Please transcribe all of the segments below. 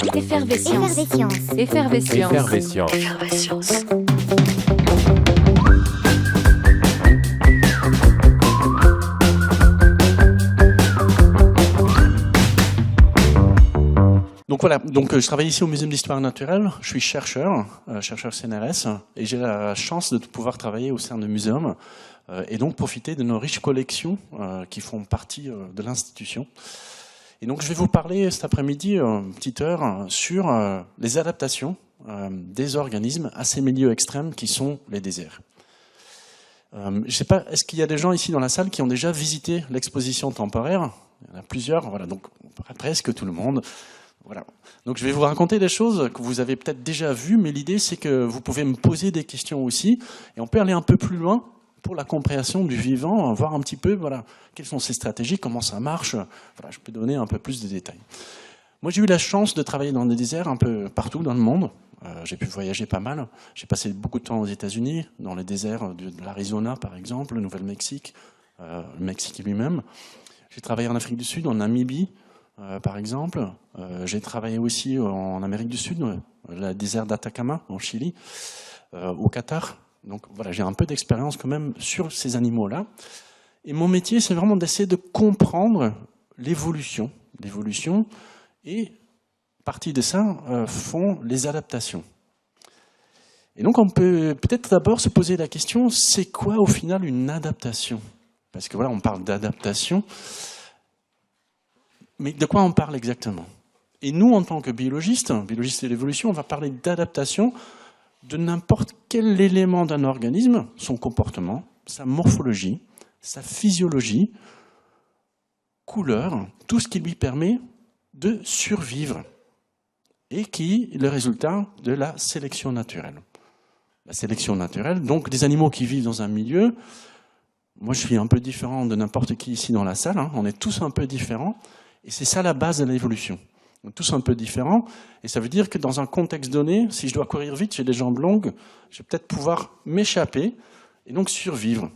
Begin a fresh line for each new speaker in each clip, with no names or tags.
Effervescence.
Effervescence.
Effervescence.
Donc voilà, je travaille ici au Muséum d'Histoire Naturelle, je suis chercheur CNRS, et j'ai la chance de pouvoir travailler au sein du muséum et donc profiter de nos riches collections qui font partie de l'institution. Et donc je vais vous parler cet après-midi, une petite heure, sur les adaptations des organismes à ces milieux extrêmes qui sont les déserts. Je ne sais pas, est-ce qu'il y a des gens ici dans la salle qui ont déjà visité l'exposition temporaire? Il y en a plusieurs, voilà, donc presque tout le monde. Voilà. Donc je vais vous raconter des choses que vous avez peut-être déjà vues, mais l'idée c'est que vous pouvez me poser des questions aussi, et on peut aller un peu plus loin pour la compréhension du vivant, voir un petit peu voilà, quelles sont ses stratégies, comment ça marche. Voilà, je peux donner un peu plus de détails. Moi j'ai eu la chance de travailler dans des déserts un peu partout dans le monde. J'ai pu voyager pas mal. J'ai passé beaucoup de temps aux États-Unis, dans les déserts de l'Arizona par exemple, le Nouveau-Mexique, le Mexique lui-même. J'ai travaillé en Afrique du Sud, en Namibie, par exemple. J'ai travaillé aussi en Amérique du Sud, le désert d'Atacama, en Chili, au Qatar. Donc voilà, j'ai un peu d'expérience quand même sur ces animaux-là. Et mon métier, c'est vraiment d'essayer de comprendre l'évolution. Et partie de ça font les adaptations. Et donc on peut peut-être d'abord se poser la question, c'est quoi au final une adaptation? Parce que voilà, on parle d'adaptation. Mais de quoi on parle exactement? Et nous, en tant que biologistes de l'évolution, on va parler d'adaptation de n'importe quel élément d'un organisme, son comportement, sa morphologie, sa physiologie, couleur, tout ce qui lui permet de survivre et qui est le résultat de la sélection naturelle. La sélection naturelle, donc des animaux qui vivent dans un milieu. Moi, je suis un peu différent de n'importe qui ici dans la salle, hein, on est tous un peu différents. Et c'est ça la base de l'évolution. On est tous un peu différents, et ça veut dire que dans un contexte donné, si je dois courir vite, j'ai des jambes longues, je vais peut-être pouvoir m'échapper et donc survivre.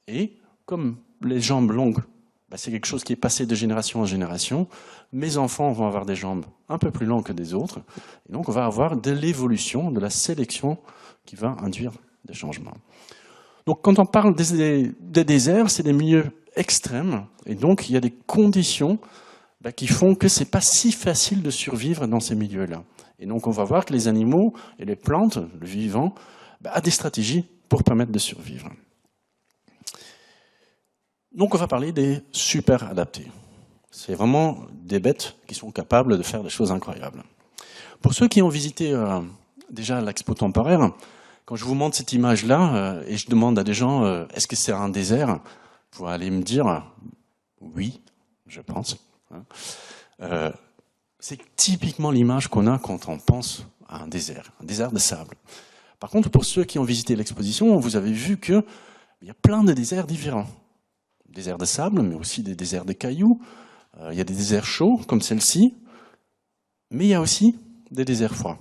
Et comme les jambes longues, c'est quelque chose qui est passé de génération en génération, mes enfants vont avoir des jambes un peu plus longues que des autres, et donc on va avoir de l'évolution, de la sélection qui va induire des changements. Donc quand on parle des déserts, c'est des milieux extrêmes, et donc il y a des conditions qui font que c'est pas si facile de survivre dans ces milieux-là. Et donc on va voir que les animaux et les plantes, le vivant, a des stratégies pour permettre de survivre. Donc on va parler des super adaptés. C'est vraiment des bêtes qui sont capables de faire des choses incroyables. Pour ceux qui ont visité déjà l'expo temporaire, quand je vous montre cette image-là, et je demande à des gens, est-ce que c'est un désert? Vous allez me dire, oui, je pense. C'est typiquement l'image qu'on a quand on pense à un désert de sable. Par contre, pour ceux qui ont visité l'exposition, vous avez vu qu'il y a plein de déserts différents. Déserts de sable, mais aussi des déserts de cailloux. Il y a des déserts chauds, comme celle-ci, mais il y a aussi des déserts froids.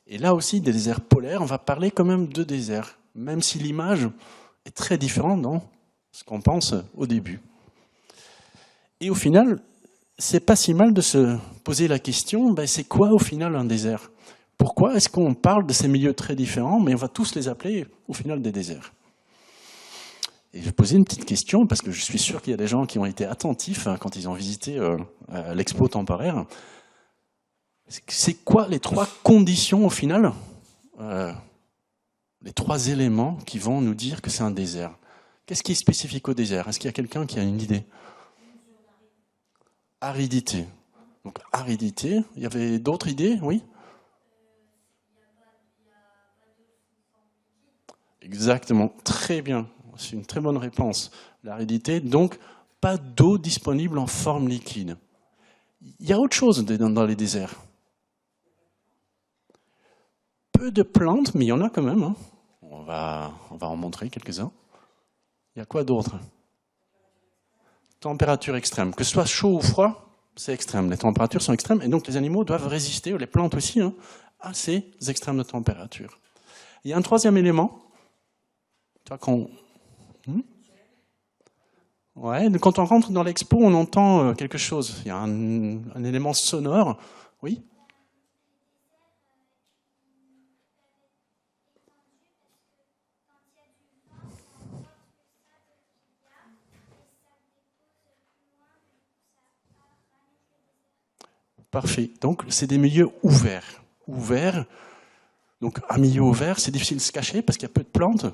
Et là aussi, des déserts polaires, on va parler quand même de déserts, même si l'image est très différente dans ce qu'on pense au début. Et au final, c'est pas si mal de se poser la question, c'est quoi au final un désert? Pourquoi est-ce qu'on parle de ces milieux très différents, mais on va tous les appeler au final des déserts? Et je vais poser une petite question, parce que je suis sûr qu'il y a des gens qui ont été attentifs quand ils ont visité l'expo temporaire. C'est quoi les trois conditions au final, les trois éléments qui vont nous dire que c'est un désert? Qu'est-ce qui est spécifique au désert? Est-ce qu'il y a quelqu'un qui a une idée? Aridité. Donc aridité, il y avait d'autres idées, oui? Exactement, très bien. C'est une très bonne réponse. L'aridité, donc pas d'eau disponible en forme liquide. Il y a autre chose dans les déserts. Peu de plantes, mais il y en a quand même. Hein. On va en montrer quelques-uns. Il y a quoi d'autre? Température extrême. Que ce soit chaud ou froid, c'est extrême. Les températures sont extrêmes et donc les animaux doivent résister, ou les plantes aussi, à ces extrêmes de température. Il y a un troisième élément. Ouais, quand on rentre dans l'expo, on entend quelque chose. Il y a un élément sonore. Oui. Parfait. Donc, c'est des milieux ouverts. Ouverts. Donc, un milieu ouvert, c'est difficile de se cacher parce qu'il y a peu de plantes.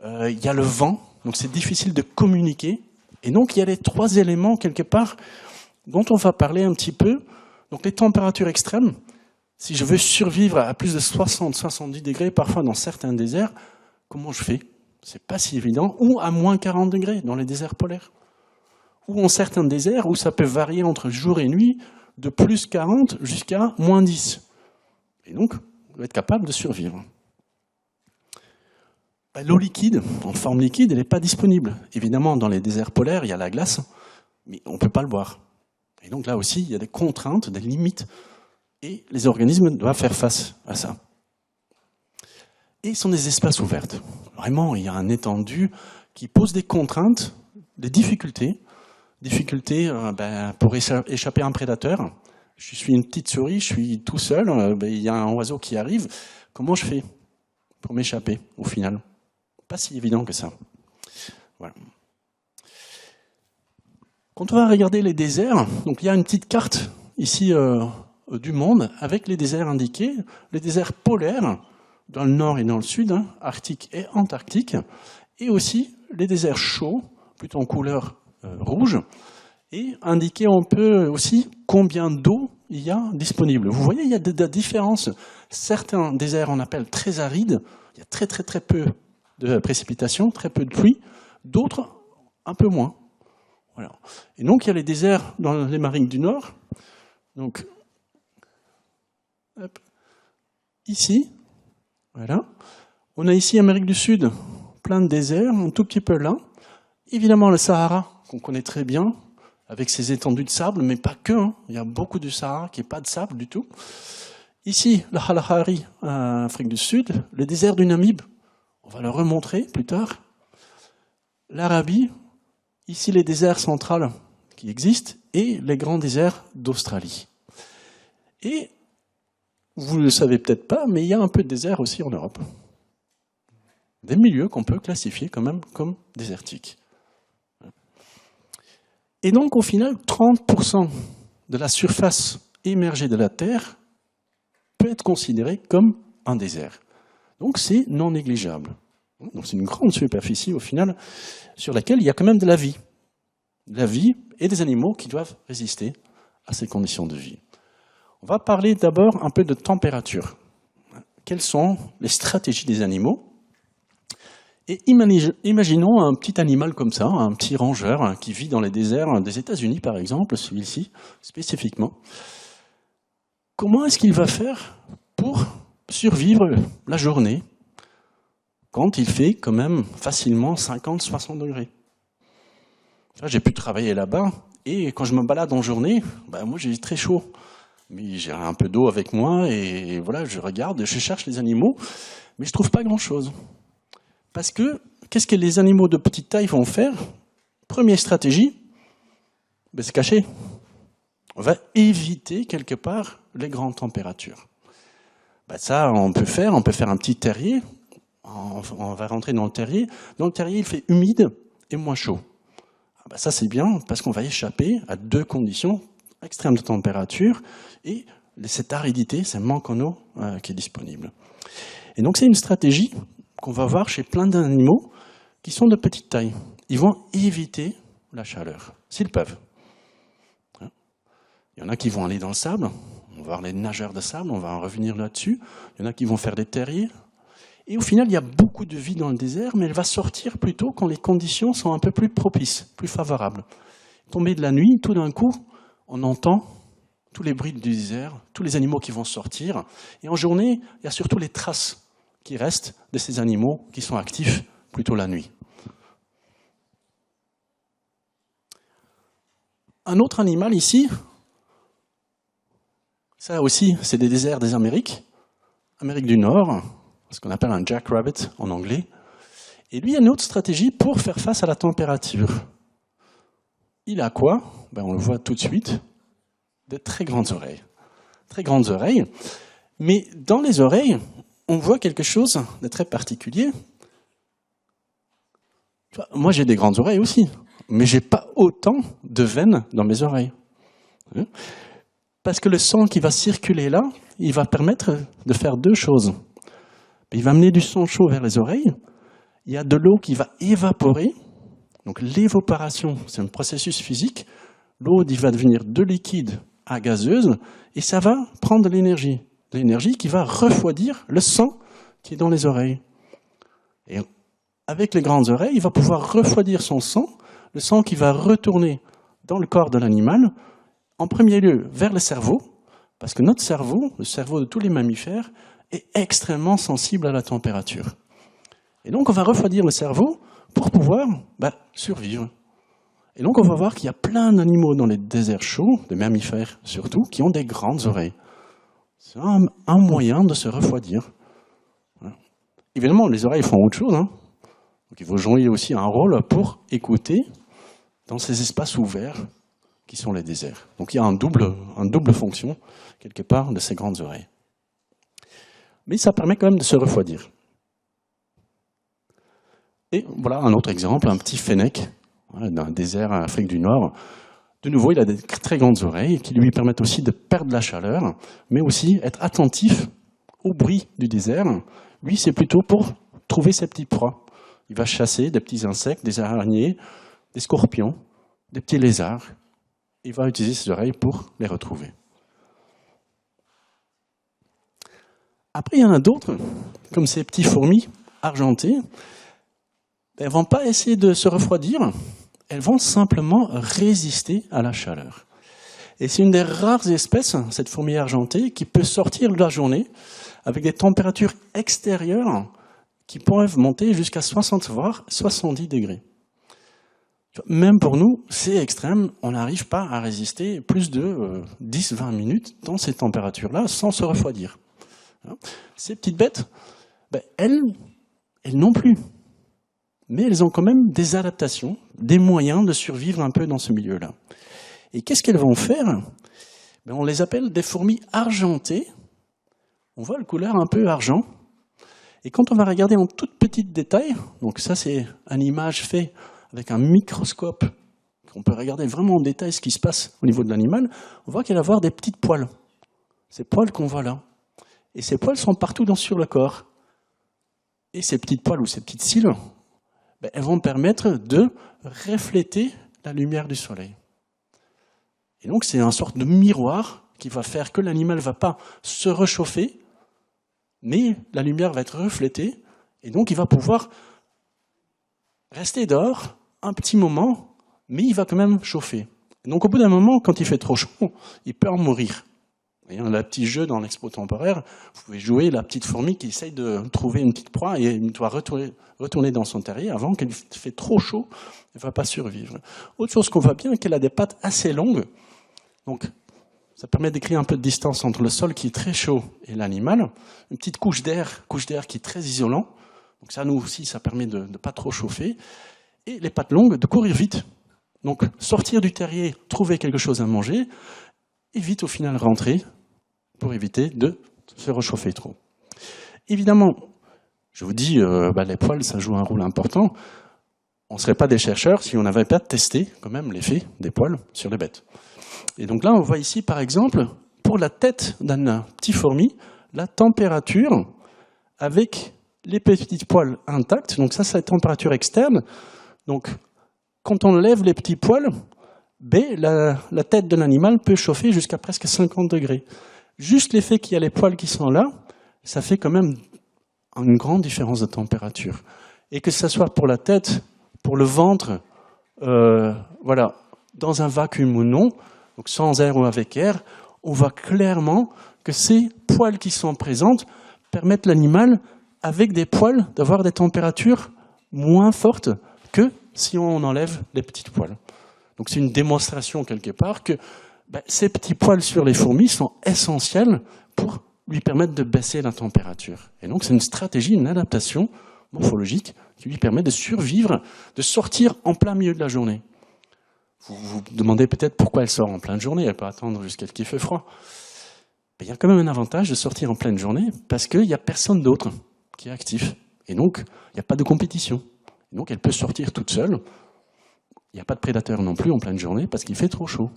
Il y a le vent, donc c'est difficile de communiquer. Et donc, il y a les trois éléments, quelque part, dont on va parler un petit peu. Donc, les températures extrêmes. Si je veux survivre à plus de 60-70 degrés, parfois dans certains déserts, comment je fais? C'est pas si évident. Ou à moins 40 degrés dans les déserts polaires. Ou en certains déserts où ça peut varier entre jour et nuit, de plus 40 jusqu'à moins 10. Et donc, on doit être capable de survivre. L'eau liquide, en forme liquide, elle n'est pas disponible. Évidemment, dans les déserts polaires, il y a la glace, mais on ne peut pas le boire. Et donc là aussi, il y a des contraintes, des limites, et les organismes doivent faire face à ça. Et ce sont des espaces ouverts. Vraiment, il y a un étendu qui pose des contraintes, des difficultés. Difficultés pour échapper à un prédateur. Je suis une petite souris, je suis tout seul, il y a un oiseau qui arrive. Comment je fais pour m'échapper, au final? Pas si évident que ça. Voilà. Quand on va regarder les déserts, donc il y a une petite carte ici du monde avec les déserts indiqués, les déserts polaires dans le nord et dans le sud, hein, arctique et antarctique, et aussi les déserts chauds, plutôt en couleur rouge, et indiquer un peu aussi combien d'eau il y a disponible. Vous voyez, il y a de la différence. Certains déserts on appelle très arides, il y a très peu de précipitations, très peu de pluie, d'autres un peu moins. Voilà. Et donc il y a les déserts dans l'Amérique du Nord. Donc, hop, ici, voilà. On a ici Amérique du Sud, plein de déserts, un tout petit peu là. Évidemment le Sahara, qu'on connaît très bien, avec ses étendues de sable, mais pas que. Hein. Il y a beaucoup du Sahara qui n'est pas de sable du tout. Ici, la Kalahari, Afrique du Sud, le désert du Namib, on va le remontrer plus tard. L'Arabie, ici les déserts centrales qui existent, et les grands déserts d'Australie. Et, vous ne le savez peut-être pas, mais il y a un peu de désert aussi en Europe. Des milieux qu'on peut classifier quand même comme désertiques. Et donc, au final, 30% de la surface émergée de la Terre peut être considérée comme un désert. Donc, c'est non négligeable. Donc, c'est une grande superficie, au final, sur laquelle il y a quand même de la vie. De la vie et des animaux qui doivent résister à ces conditions de vie. On va parler d'abord un peu de température. Quelles sont les stratégies des animaux ? Et imaginons un petit animal comme ça, un petit rongeur qui vit dans les déserts des États-Unis, par exemple, celui-ci, spécifiquement. Comment est-ce qu'il va faire pour survivre la journée quand il fait quand même facilement 50-60 degrés? J'ai pu travailler là-bas, et quand je me balade en journée, moi j'ai très chaud. Mais j'ai un peu d'eau avec moi, et voilà, je regarde, je cherche les animaux, mais je ne trouve pas grand-chose. Parce que, qu'est-ce que les animaux de petite taille vont faire? Première stratégie, se cacher. On va éviter quelque part les grandes températures. Ça, on peut faire un petit terrier. On va rentrer dans le terrier. Dans le terrier, il fait humide et moins chaud. Ça, c'est bien parce qu'on va échapper à deux conditions, extrême de température et cette aridité, ce manque en eau qui est disponible. Et donc, c'est une stratégie qu'on va voir chez plein d'animaux qui sont de petite taille. Ils vont éviter la chaleur, s'ils peuvent. Il y en a qui vont aller dans le sable, on va voir les nageurs de sable, on va en revenir là-dessus. Il y en a qui vont faire des terriers. Et au final, il y a beaucoup de vie dans le désert, mais elle va sortir plutôt quand les conditions sont un peu plus propices, plus favorables. Tombée de la nuit, tout d'un coup, on entend tous les bruits du désert, tous les animaux qui vont sortir. Et en journée, il y a surtout les traces qui restent de ces animaux qui sont actifs plutôt la nuit. Un autre animal ici, ça aussi, c'est des déserts des Amériques, Amérique du Nord, ce qu'on appelle un jackrabbit en anglais. Et lui, il y a une autre stratégie pour faire face à la température. Il a quoi? On le voit tout de suite, de très grandes oreilles. très grandes oreilles. Mais dans les oreilles, on voit quelque chose de très particulier. Moi, j'ai des grandes oreilles aussi, mais j'ai pas autant de veines dans mes oreilles. Parce que le sang qui va circuler là, il va permettre de faire deux choses. Il va amener du sang chaud vers les oreilles. Il y a de l'eau qui va évaporer. Donc l'évaporation, c'est un processus physique. L'eau va devenir de liquide à gazeuse et ça va prendre de l'énergie. L'énergie qui va refroidir le sang qui est dans les oreilles. Et avec les grandes oreilles, il va pouvoir refroidir son sang, le sang qui va retourner dans le corps de l'animal, en premier lieu vers le cerveau, parce que notre cerveau, le cerveau de tous les mammifères, est extrêmement sensible à la température. Et donc on va refroidir le cerveau pour pouvoir survivre. Et donc on va voir qu'il y a plein d'animaux dans les déserts chauds, des mammifères surtout, qui ont des grandes oreilles. C'est un moyen de se refroidir. Évidemment, les oreilles font autre chose. Donc il faut jouer aussi un rôle pour écouter dans ces espaces ouverts qui sont les déserts. Donc il y a une double fonction, quelque part, de ces grandes oreilles. Mais ça permet quand même de se refroidir. Et voilà un autre exemple, un petit fennec d'un désert en Afrique du Nord. De nouveau, il a des très grandes oreilles qui lui permettent aussi de perdre la chaleur, mais aussi être attentif au bruit du désert. Lui, c'est plutôt pour trouver ses petits proies. Il va chasser des petits insectes, des araignées, des scorpions, des petits lézards. Il va utiliser ses oreilles pour les retrouver. Après, il y en a d'autres, comme ces petits fourmis argentées. Elles ne vont pas essayer de se refroidir, elles vont simplement résister à la chaleur. Et c'est une des rares espèces, cette fourmi argentée, qui peut sortir de la journée avec des températures extérieures qui peuvent monter jusqu'à 60 voire 70 degrés. Même pour nous, c'est extrême, on n'arrive pas à résister plus de 10-20 minutes dans ces températures-là sans se refroidir. Ces petites bêtes, elles non plus. Mais elles ont quand même des adaptations, des moyens de survivre un peu dans ce milieu-là. Et qu'est-ce qu'elles vont faire? On les appelle des fourmis argentées. On voit le couleur un peu argent. Et quand on va regarder en tout petit détail, donc ça c'est une image faite avec un microscope, on peut regarder vraiment en détail ce qui se passe au niveau de l'animal, on voit qu'il va y avoir des petites poils. Ces poils qu'on voit là. Et ces poils sont partout sur le corps. Et ces petites poils ou ces petites cils, elles vont permettre de refléter la lumière du soleil. Et donc c'est une sorte de miroir qui va faire que l'animal ne va pas se réchauffer, mais la lumière va être reflétée, et donc il va pouvoir rester dehors un petit moment, mais il va quand même chauffer. Et donc au bout d'un moment, quand il fait trop chaud, il peut en mourir. Il y a un petit jeu dans l'expo temporaire, vous pouvez jouer la petite fourmi qui essaye de trouver une petite proie et elle doit retourner dans son terrier avant qu'elle fait trop chaud, elle ne va pas survivre. Autre chose qu'on voit bien, qu'elle a des pattes assez longues, donc ça permet de créer un peu de distance entre le sol qui est très chaud et l'animal, une petite couche d'air qui est très isolant, donc ça nous aussi ça permet de ne pas trop chauffer, et les pattes longues de courir vite. Donc sortir du terrier, trouver quelque chose à manger, et vite au final rentrer, pour éviter de se réchauffer trop. Évidemment, je vous dis, les poils, ça joue un rôle important. On ne serait pas des chercheurs si on n'avait pas testé quand même l'effet des poils sur les bêtes. Et donc là, on voit ici, par exemple, pour la tête d'un petit fourmi, la température avec les petits poils intacts. Donc ça, c'est la température externe. Donc, quand on lève les petits poils, la tête de l'animal peut chauffer jusqu'à presque 50 degrés. Juste l'effet qu'il y a les poils qui sont là, ça fait quand même une grande différence de température. Et que ce soit pour la tête, pour le ventre, dans un vacuum ou non, donc sans air ou avec air, on voit clairement que ces poils qui sont présents permettent l'animal, avec des poils, d'avoir des températures moins fortes que si on enlève les petites poils. Donc c'est une démonstration quelque part que ces petits poils sur les fourmis sont essentiels pour lui permettre de baisser la température. Et donc c'est une stratégie, une adaptation morphologique qui lui permet de survivre, de sortir en plein milieu de la journée. Vous vous demandez peut-être pourquoi elle sort en pleine journée, elle peut attendre jusqu'à ce qu'il fait froid. il y a quand même un avantage de sortir en pleine journée parce qu'il n'y a personne d'autre qui est actif. Et donc, il n'y a pas de compétition. Et donc, elle peut sortir toute seule. Il n'y a pas de prédateur non plus en pleine journée parce qu'il fait trop chaud.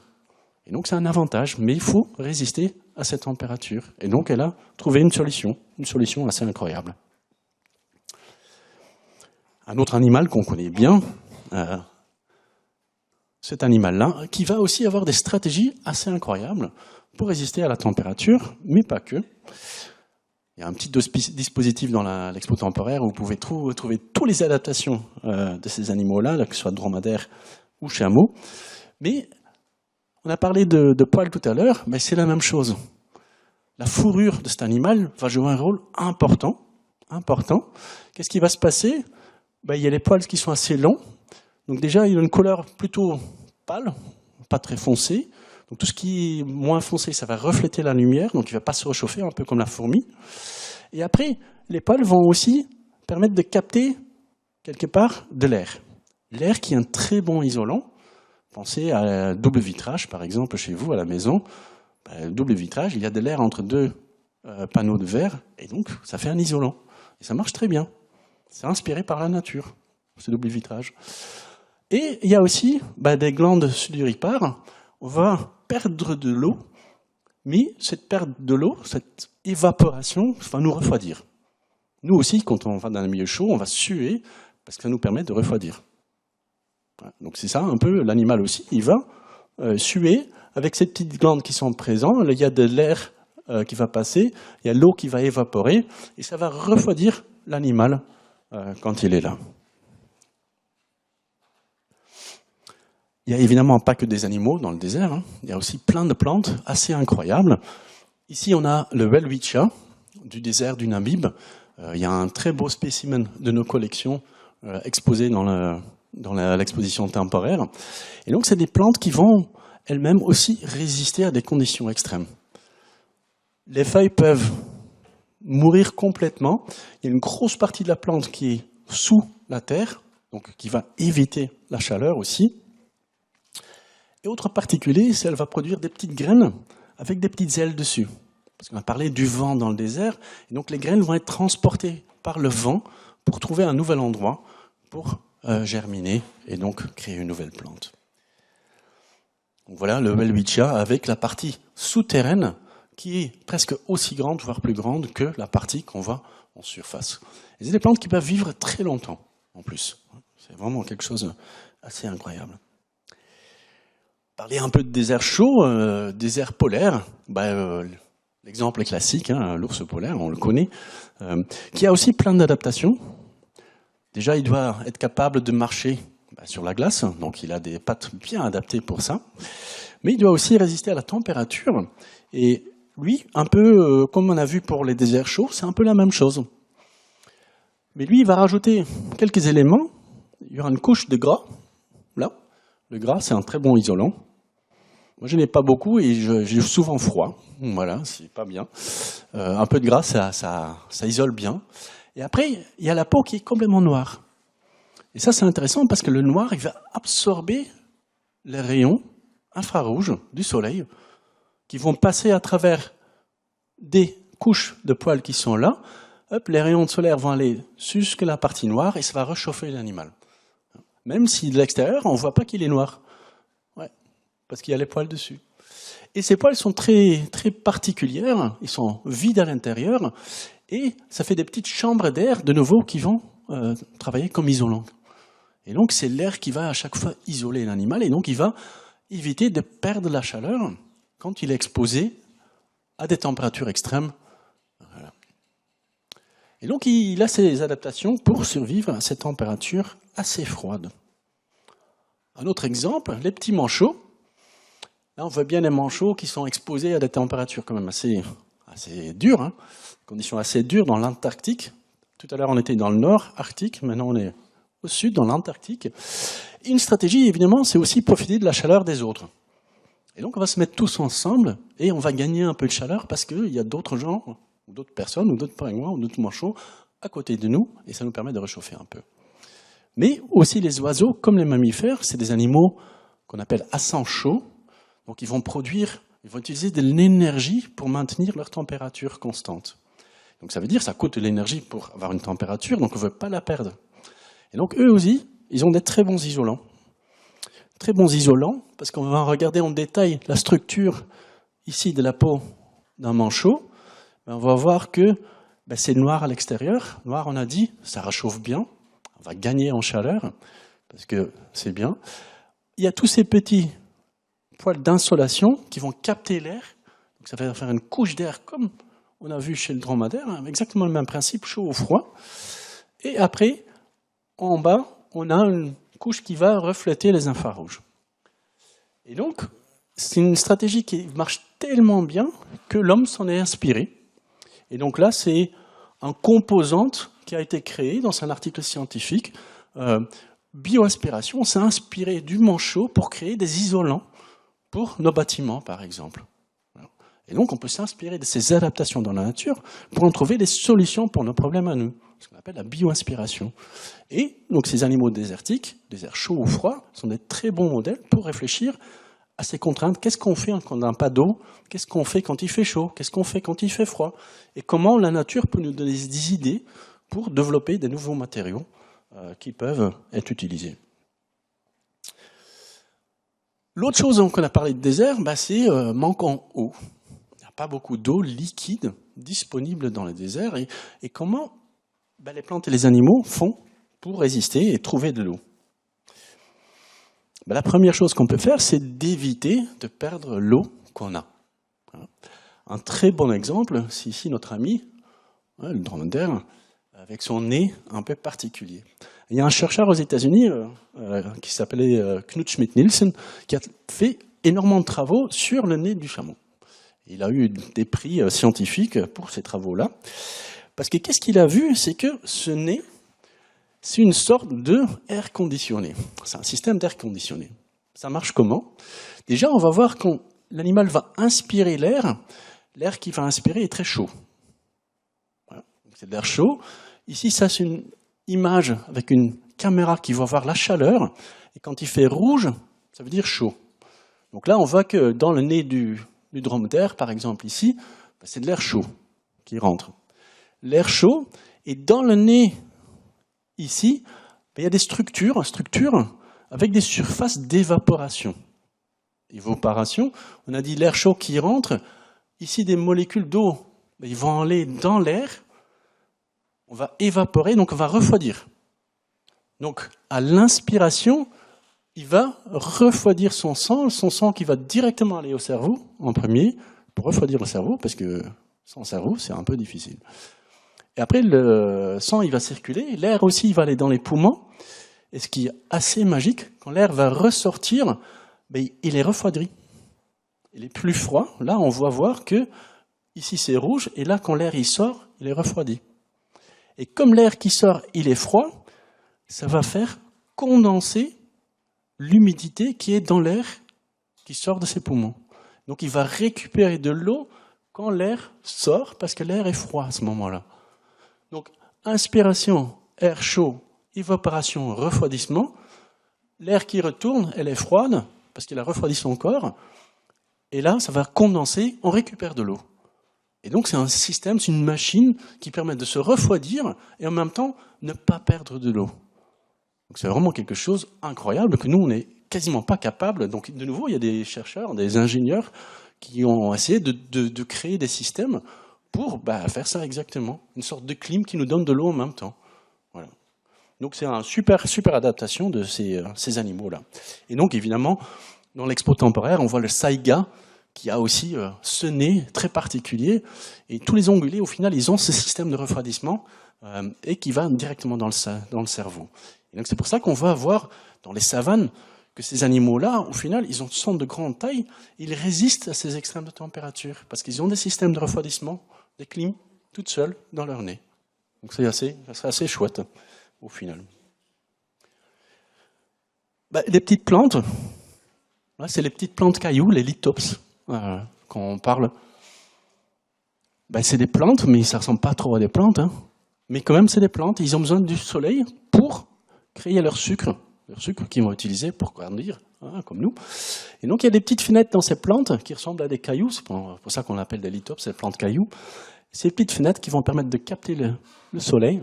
Et donc, c'est un avantage, mais il faut résister à cette température. Et donc, elle a trouvé une solution assez incroyable. Un autre animal qu'on connaît bien, cet animal-là, qui va aussi avoir des stratégies assez incroyables pour résister à la température, mais pas que. Il y a un petit dispositif dans l'expo temporaire où vous pouvez trouver toutes les adaptations de ces animaux-là, que ce soit dromadaires ou chameaux. Mais on a parlé de poils tout à l'heure, mais c'est la même chose. La fourrure de cet animal va jouer un rôle important. Qu'est-ce qui va se passer? Il y a les poils qui sont assez longs. Donc déjà, il a une couleur plutôt pâle, pas très foncée. Donc tout ce qui est moins foncé, ça va refléter la lumière, donc il ne va pas se réchauffer, un peu comme la fourmi. Et après, les poils vont aussi permettre de capter, quelque part, de l'air. L'air qui est un très bon isolant. Pensez à double vitrage, par exemple, chez vous, à la maison. Double vitrage, il y a de l'air entre deux panneaux de verre, et donc ça fait un isolant. Et ça marche très bien. C'est inspiré par la nature, ce double vitrage. Et il y a aussi des glandes sudoripares. On va perdre de l'eau, mais cette perte de l'eau, cette évaporation, va nous refroidir. Nous aussi, quand on va dans un milieu chaud, on va suer, parce que ça nous permet de refroidir. Donc c'est ça un peu, l'animal aussi, il va suer avec ces petites glandes qui sont présentes, il y a de l'air qui va passer, il y a l'eau qui va évaporer, et ça va refroidir l'animal quand il est là. Il n'y a évidemment pas que des animaux dans le désert, il y a aussi plein de plantes assez incroyables. Ici, on a le welwitschia du désert du Namib. Il y a un très beau spécimen de nos collections exposé dans l'exposition temporaire. Et donc, c'est des plantes qui vont elles-mêmes aussi résister à des conditions extrêmes. Les feuilles peuvent mourir complètement. Il y a une grosse partie de la plante qui est sous la terre, donc qui va éviter la chaleur aussi. Et autre particulier, c'est qu'elle va produire des petites graines avec des petites ailes dessus. Parce qu'on a parlé du vent dans le désert, et donc les graines vont être transportées par le vent pour trouver un nouvel endroit pour germiner et donc créer une nouvelle plante. Donc voilà le welwitschia avec la partie souterraine qui est presque aussi grande, voire plus grande que la partie qu'on voit en surface. Et c'est des plantes qui peuvent vivre très longtemps en plus. C'est vraiment quelque chose d'assez incroyable. Parler un peu de désert chaud, désert polaire, l'exemple classique, l'ours polaire, on le connaît, qui a aussi plein d'adaptations. Déjà, il doit être capable de marcher sur la glace, donc il a des pattes bien adaptées pour ça. Mais il doit aussi résister à la température. Et lui, un peu comme on a vu pour les déserts chauds, c'est un peu la même chose. Mais lui, il va rajouter quelques éléments. Il y aura une couche de gras, là. Le gras, c'est un très bon isolant. Moi, je n'ai pas beaucoup et j'ai souvent froid. Voilà, c'est pas bien. Un peu de gras, ça isole bien. Et après, il y a la peau qui est complètement noire. Et ça, c'est intéressant parce que le noir, il va absorber les rayons infrarouges du soleil qui vont passer à travers des couches de poils qui sont là. Hop, les rayons de soleil vont aller jusqu'à la partie noire et ça va réchauffer l'animal. Même si de l'extérieur, on ne voit pas qu'il est noir. Ouais, parce qu'il y a les poils dessus. Et ces poils sont très, très particulières, ils sont vides à l'intérieur, et ça fait des petites chambres d'air, de nouveau, qui vont travailler comme isolants. Et donc, c'est l'air qui va à chaque fois isoler l'animal, et donc il va éviter de perdre la chaleur quand il est exposé à des températures extrêmes. Voilà. Et donc, il a ses adaptations pour survivre à ces températures assez froides. Un autre exemple, les petits manchots. Là, on voit bien les manchots qui sont exposés à des températures quand même assez dures, conditions assez dures dans l'Antarctique. Tout à l'heure, on était dans le nord arctique, maintenant on est au sud, dans l'Antarctique. Une stratégie, évidemment, c'est aussi profiter de la chaleur des autres. Et donc, on va se mettre tous ensemble et on va gagner un peu de chaleur parce qu'il y a d'autres gens, ou d'autres personnes, ou d'autres pingouins, ou d'autres manchots à côté de nous, et ça nous permet de réchauffer un peu. Mais aussi les oiseaux, comme les mammifères, c'est des animaux qu'on appelle à sang chaud. Donc ils vont produire Ils vont utiliser de l'énergie pour maintenir leur température constante. Donc ça veut dire que ça coûte de l'énergie pour avoir une température, donc on ne veut pas la perdre. Et donc eux aussi, ils ont des très bons isolants. Très bons isolants, parce qu'on va regarder en détail la structure ici de la peau d'un manchot. On va voir que c'est noir à l'extérieur. Noir, on a dit, ça réchauffe bien. On va gagner en chaleur, parce que c'est bien. Il y a tous ces petits poils d'insolation qui vont capter l'air. Donc ça va faire une couche d'air comme on a vu chez le dromadaire, exactement le même principe, chaud ou froid. Et après, en bas, on a une couche qui va refléter les infrarouges. Et donc, c'est une stratégie qui marche tellement bien que l'homme s'en est inspiré. Et donc là, c'est un composante qui a été créé dans un article scientifique. Bioaspiration, on s'est inspiré du manchot pour créer des isolants pour nos bâtiments, par exemple. Et donc, on peut s'inspirer de ces adaptations dans la nature pour en trouver des solutions pour nos problèmes à nous, ce qu'on appelle la bioinspiration. Et donc, ces animaux désertiques, déserts chauds ou froids, sont des très bons modèles pour réfléchir à ces contraintes. Qu'est-ce qu'on fait quand on n'a pas d'eau? Qu'est-ce qu'on fait quand il fait chaud? Qu'est-ce qu'on fait quand il fait froid? Et comment la nature peut nous donner des idées pour développer des nouveaux matériaux qui peuvent être utilisés. L'autre chose qu'on a parlé de désert, c'est manque en eau. Il n'y a pas beaucoup d'eau liquide disponible dans les déserts. Et comment les plantes et les animaux font pour résister et trouver de l'eau? La première chose qu'on peut faire, c'est d'éviter de perdre l'eau qu'on a. Un très bon exemple, c'est ici notre ami, le dromadaire, avec son nez un peu particulier. Il y a un chercheur aux États-Unis qui s'appelait Knut Schmidt-Nielsen qui a fait énormément de travaux sur le nez du chameau. Il a eu des prix scientifiques pour ces travaux-là. Parce que qu'est-ce qu'il a vu? C'est que ce nez, c'est une sorte d'air conditionné. C'est un système d'air conditionné. Ça marche comment? Déjà, on va voir quand l'animal va inspirer l'air, l'air qu'il va inspirer est très chaud. Voilà. C'est de l'air chaud. Ici, ça, c'est une image avec une caméra qui va voir la chaleur. Et quand il fait rouge, ça veut dire chaud. Donc là, on voit que dans le nez du dromadaire, par exemple ici, c'est de l'air chaud qui rentre. L'air chaud, et dans le nez, ici, il y a des structures avec des surfaces d'évaporation. Évaporation, on a dit l'air chaud qui rentre, ici des molécules d'eau, ils vont aller dans l'air, on va évaporer, donc on va refroidir. Donc à l'inspiration, il va refroidir son sang qui va directement aller au cerveau en premier, pour refroidir le cerveau, parce que sans cerveau, c'est un peu difficile. Et après, le sang, il va circuler, l'air aussi, il va aller dans les poumons. Et ce qui est assez magique, quand l'air va ressortir, il est refroidi. Il est plus froid. Là, on va voir que ici, c'est rouge, et là, quand l'air il sort, il est refroidi. Et comme l'air qui sort, il est froid, ça va faire condenser l'humidité qui est dans l'air qui sort de ses poumons. Donc, il va récupérer de l'eau quand l'air sort, parce que l'air est froid à ce moment-là. Donc, inspiration, air chaud, évaporation, refroidissement. L'air qui retourne, elle est froide, parce qu'il a refroidi son corps. Et là, ça va condenser, on récupère de l'eau. Et donc, c'est un système, c'est une machine qui permet de se refroidir et en même temps, ne pas perdre de l'eau. Donc, c'est vraiment quelque chose d'incroyable que nous, on n'est quasiment pas capable. Donc, de nouveau, il y a des chercheurs, des ingénieurs qui ont essayé de créer des systèmes pour faire ça exactement. Une sorte de clim qui nous donne de l'eau en même temps. Voilà. Donc c'est une super adaptation de ces animaux-là. Et donc évidemment, dans l'expo temporaire, on voit le saïga qui a aussi ce nez très particulier. Et tous les ongulés, au final, ils ont ce système de refroidissement et qui va directement dans le cerveau. Et donc c'est pour ça qu'on va voir dans les savanes que ces animaux-là, au final, ils sont de grande taille, ils résistent à ces extrêmes de température parce qu'ils ont des systèmes de refroidissement, des clims, toutes seules dans leur nez. Donc ça serait assez chouette, au final. Les petites plantes, là, c'est les petites plantes cailloux, les lithops, quand on parle. C'est des plantes, mais ça ne ressemble pas trop à des plantes. Mais quand même, c'est des plantes, ils ont besoin du soleil pour créer leur sucre qu'ils vont utiliser pour grandir hein, comme nous. Et donc il y a des petites fenêtres dans ces plantes qui ressemblent à des cailloux, c'est pour ça qu'on l'appelle des lithops, ces plantes cailloux. Ces petites fenêtres qui vont permettre de capter le soleil.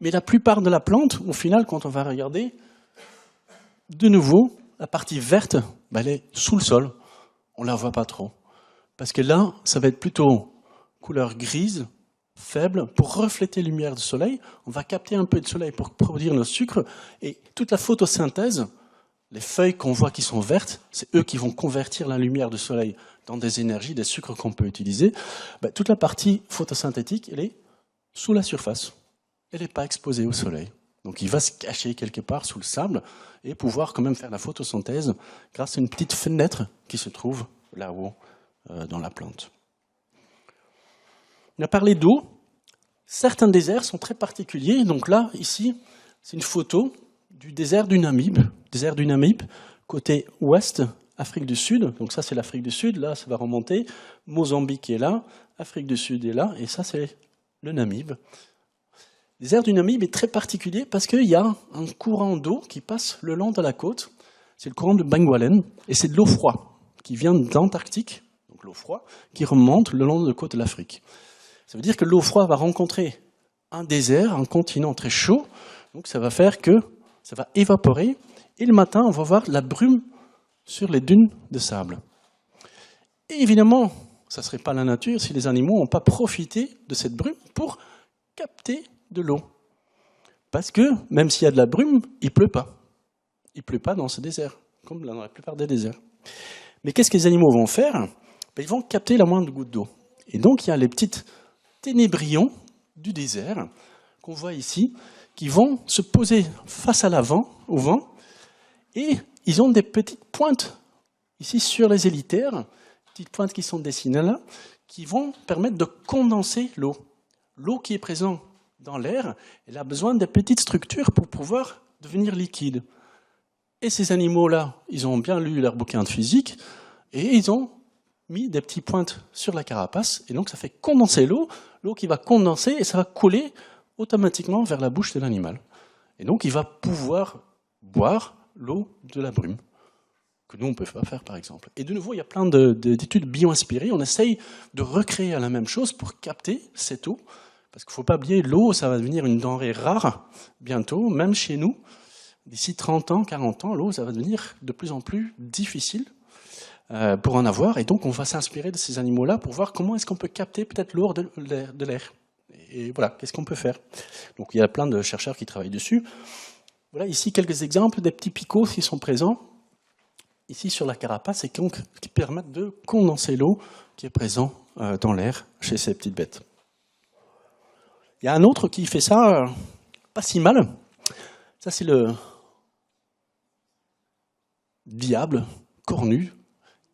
Mais la plupart de la plante, au final, quand on va regarder, de nouveau, la partie verte, ben, elle est sous le sol. On ne la voit pas trop. Parce que là, ça va être plutôt couleur grise, faible, pour refléter la lumière du soleil. On va capter un peu de soleil pour produire nos sucres. Et toute la photosynthèse, les feuilles qu'on voit qui sont vertes, c'est eux qui vont convertir la lumière du soleil dans des énergies, des sucres qu'on peut utiliser. Ben, toute la partie photosynthétique, elle est sous la surface. Elle n'est pas exposée au soleil. Donc il va se cacher quelque part sous le sable et pouvoir quand même faire la photosynthèse grâce à une petite fenêtre qui se trouve là-haut dans la plante. On a parlé d'eau. Certains déserts sont très particuliers. Donc là, ici, c'est une photo du désert du Namib. Désert du Namib, côté ouest, Afrique du Sud. Donc ça, c'est l'Afrique du Sud. Là, ça va remonter. Mozambique est là. Afrique du Sud est là. Et ça, c'est le Namib. Le désert du Namib est très particulier parce qu'il y a un courant d'eau qui passe le long de la côte. C'est le courant de Benguelen. Et c'est de l'eau froide qui vient d'Antarctique, donc l'eau froide, qui remonte le long de la côte de l'Afrique. Ça veut dire que l'eau froide va rencontrer un désert, un continent très chaud. Donc ça va faire que ça va évaporer. Et le matin, on va voir la brume sur les dunes de sable. Et évidemment, ça ne serait pas la nature si les animaux n'ont pas profité de cette brume pour capter de l'eau. Parce que, même s'il y a de la brume, il ne pleut pas. Il ne pleut pas dans ce désert, comme dans la plupart des déserts. Mais qu'est-ce que les animaux vont faire? Ben, ils vont capter la moindre goutte d'eau. Et donc, il y a les petites ténébrions du désert, qu'on voit ici, qui vont se poser face à l'avant, au vent, et ils ont des petites pointes, ici sur les élitaires, petites pointes qui sont dessinées là, qui vont permettre de condenser l'eau. L'eau qui est présente dans l'air, elle a besoin de petites structures pour pouvoir devenir liquide. Et ces animaux-là, ils ont bien lu leur bouquin de physique, et ils ont mis des petites pointes sur la carapace, et donc ça fait condenser l'eau, l'eau qui va condenser, et ça va couler automatiquement vers la bouche de l'animal. Et donc il va pouvoir boire l'eau de la brume, que nous on ne peut pas faire par exemple. Et de nouveau, il y a plein d'études bio-inspirées, on essaye de recréer la même chose pour capter cette eau, parce qu'il ne faut pas oublier, l'eau, ça va devenir une denrée rare bientôt, même chez nous. D'ici 30 ans, 40 ans, l'eau, ça va devenir de plus en plus difficile pour en avoir. Et donc, on va s'inspirer de ces animaux-là pour voir comment est-ce qu'on peut capter peut-être l'eau de l'air. Et voilà, qu'est-ce qu'on peut faire? Donc, il y a plein de chercheurs qui travaillent dessus. Voilà, ici, quelques exemples des petits picots qui sont présents ici sur la carapace et qui permettent de condenser l'eau qui est présente dans l'air chez ces petites bêtes. Il y a un autre qui fait ça pas si mal. Ça, c'est le diable cornu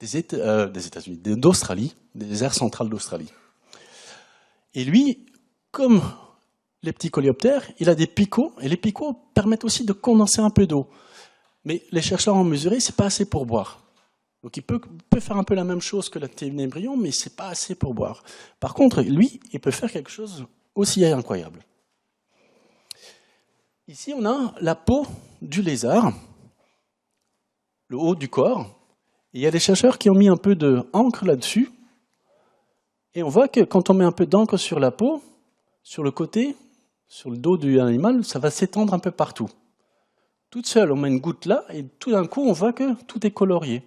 des États-Unis, d'Australie, des aires centrales d'Australie. Et lui, comme les petits coléoptères, il a des picots, et les picots permettent aussi de condenser un peu d'eau. Mais les chercheurs ont mesuré, c'est pas assez pour boire. Donc il peut faire un peu la même chose que le ténébrion, mais c'est pas assez pour boire. Par contre, lui, il peut faire quelque chose aussi incroyable. Ici, on a la peau du lézard, le haut du corps. Et il y a des chercheurs qui ont mis un peu d'encre là-dessus. Et on voit que quand on met un peu d'encre sur la peau, sur le côté, sur le dos de l'animal, ça va s'étendre un peu partout. Toute seule, on met une goutte là, et tout d'un coup, on voit que tout est colorié.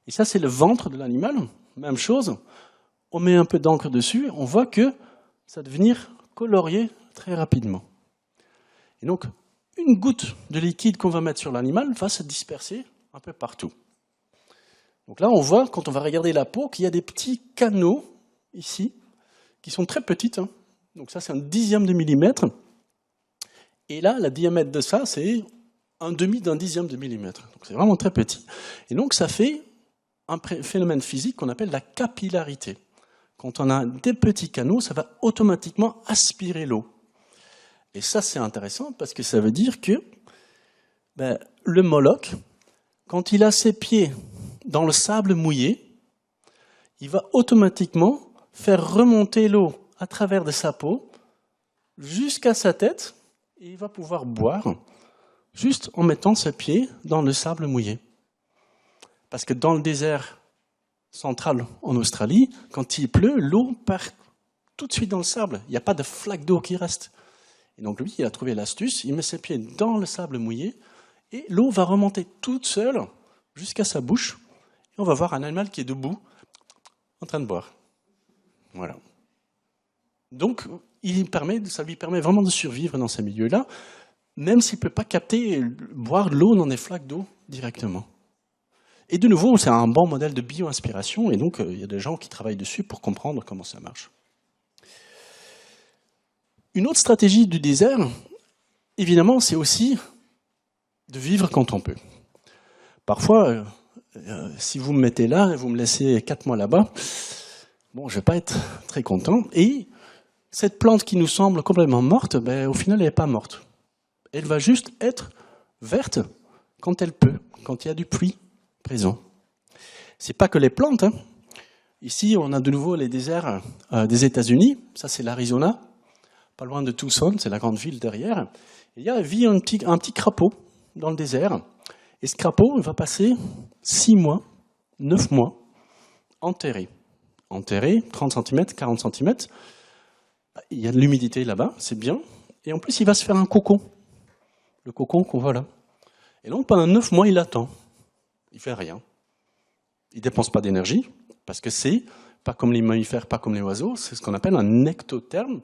Et ça, c'est le ventre de l'animal. Même chose, on met un peu d'encre dessus, on voit que ça va devenir colorié très rapidement. Et donc, une goutte de liquide qu'on va mettre sur l'animal va se disperser un peu partout. Donc là, on voit, quand on va regarder la peau, qu'il y a des petits canaux, ici, qui sont très petits. Donc ça, c'est 1/10 de millimètre. Et là, le diamètre de ça, c'est 1/2 d'un 10e de millimètre. Donc c'est vraiment très petit. Et donc ça fait un phénomène physique qu'on appelle la capillarité. Quand on a des petits canaux, ça va automatiquement aspirer l'eau. Et ça, c'est intéressant parce que ça veut dire que le Moloch, quand il a ses pieds dans le sable mouillé, il va automatiquement faire remonter l'eau à travers de sa peau jusqu'à sa tête et il va pouvoir boire juste en mettant ses pieds dans le sable mouillé. Parce que dans le désert central en Australie, quand il pleut, l'eau part tout de suite dans le sable. Il n'y a pas de flaque d'eau qui reste. Et donc lui, il a trouvé l'astuce, il met ses pieds dans le sable mouillé et l'eau va remonter toute seule jusqu'à sa bouche. Et on va voir un animal qui est debout, en train de boire. Voilà. Donc, ça lui permet vraiment de survivre dans ces milieux-là, même s'il ne peut pas capter, boire de l'eau dans des flaques d'eau directement. Et de nouveau, c'est un bon modèle de bio-inspiration, et donc il y a des gens qui travaillent dessus pour comprendre comment ça marche. Une autre stratégie du désert, évidemment, c'est aussi de vivre quand on peut. Parfois, si vous me mettez là et vous me laissez 4 mois là-bas, bon, je ne vais pas être très content. Et cette plante qui nous semble complètement morte, ben, au final, elle n'est pas morte. Elle va juste être verte quand elle peut, quand il y a du pluie présent. Ce n'est pas que les plantes. Hein. Ici, on a de nouveau les déserts des États-Unis. Ça, c'est l'Arizona, pas loin de Tucson, c'est la grande ville derrière. Il y a un petit crapaud dans le désert. Et ce crapaud, il va passer 6 mois, 9 mois, enterré. Enterré, 30 cm, 40 cm. Il y a de l'humidité là-bas, c'est bien. Et en plus, il va se faire un cocon. Le cocon qu'on voit là. Et donc, pendant 9 mois, il attend. Il ne fait rien. Il ne dépense pas d'énergie, parce que c'est, pas comme les mammifères, pas comme les oiseaux, c'est ce qu'on appelle un ectotherme.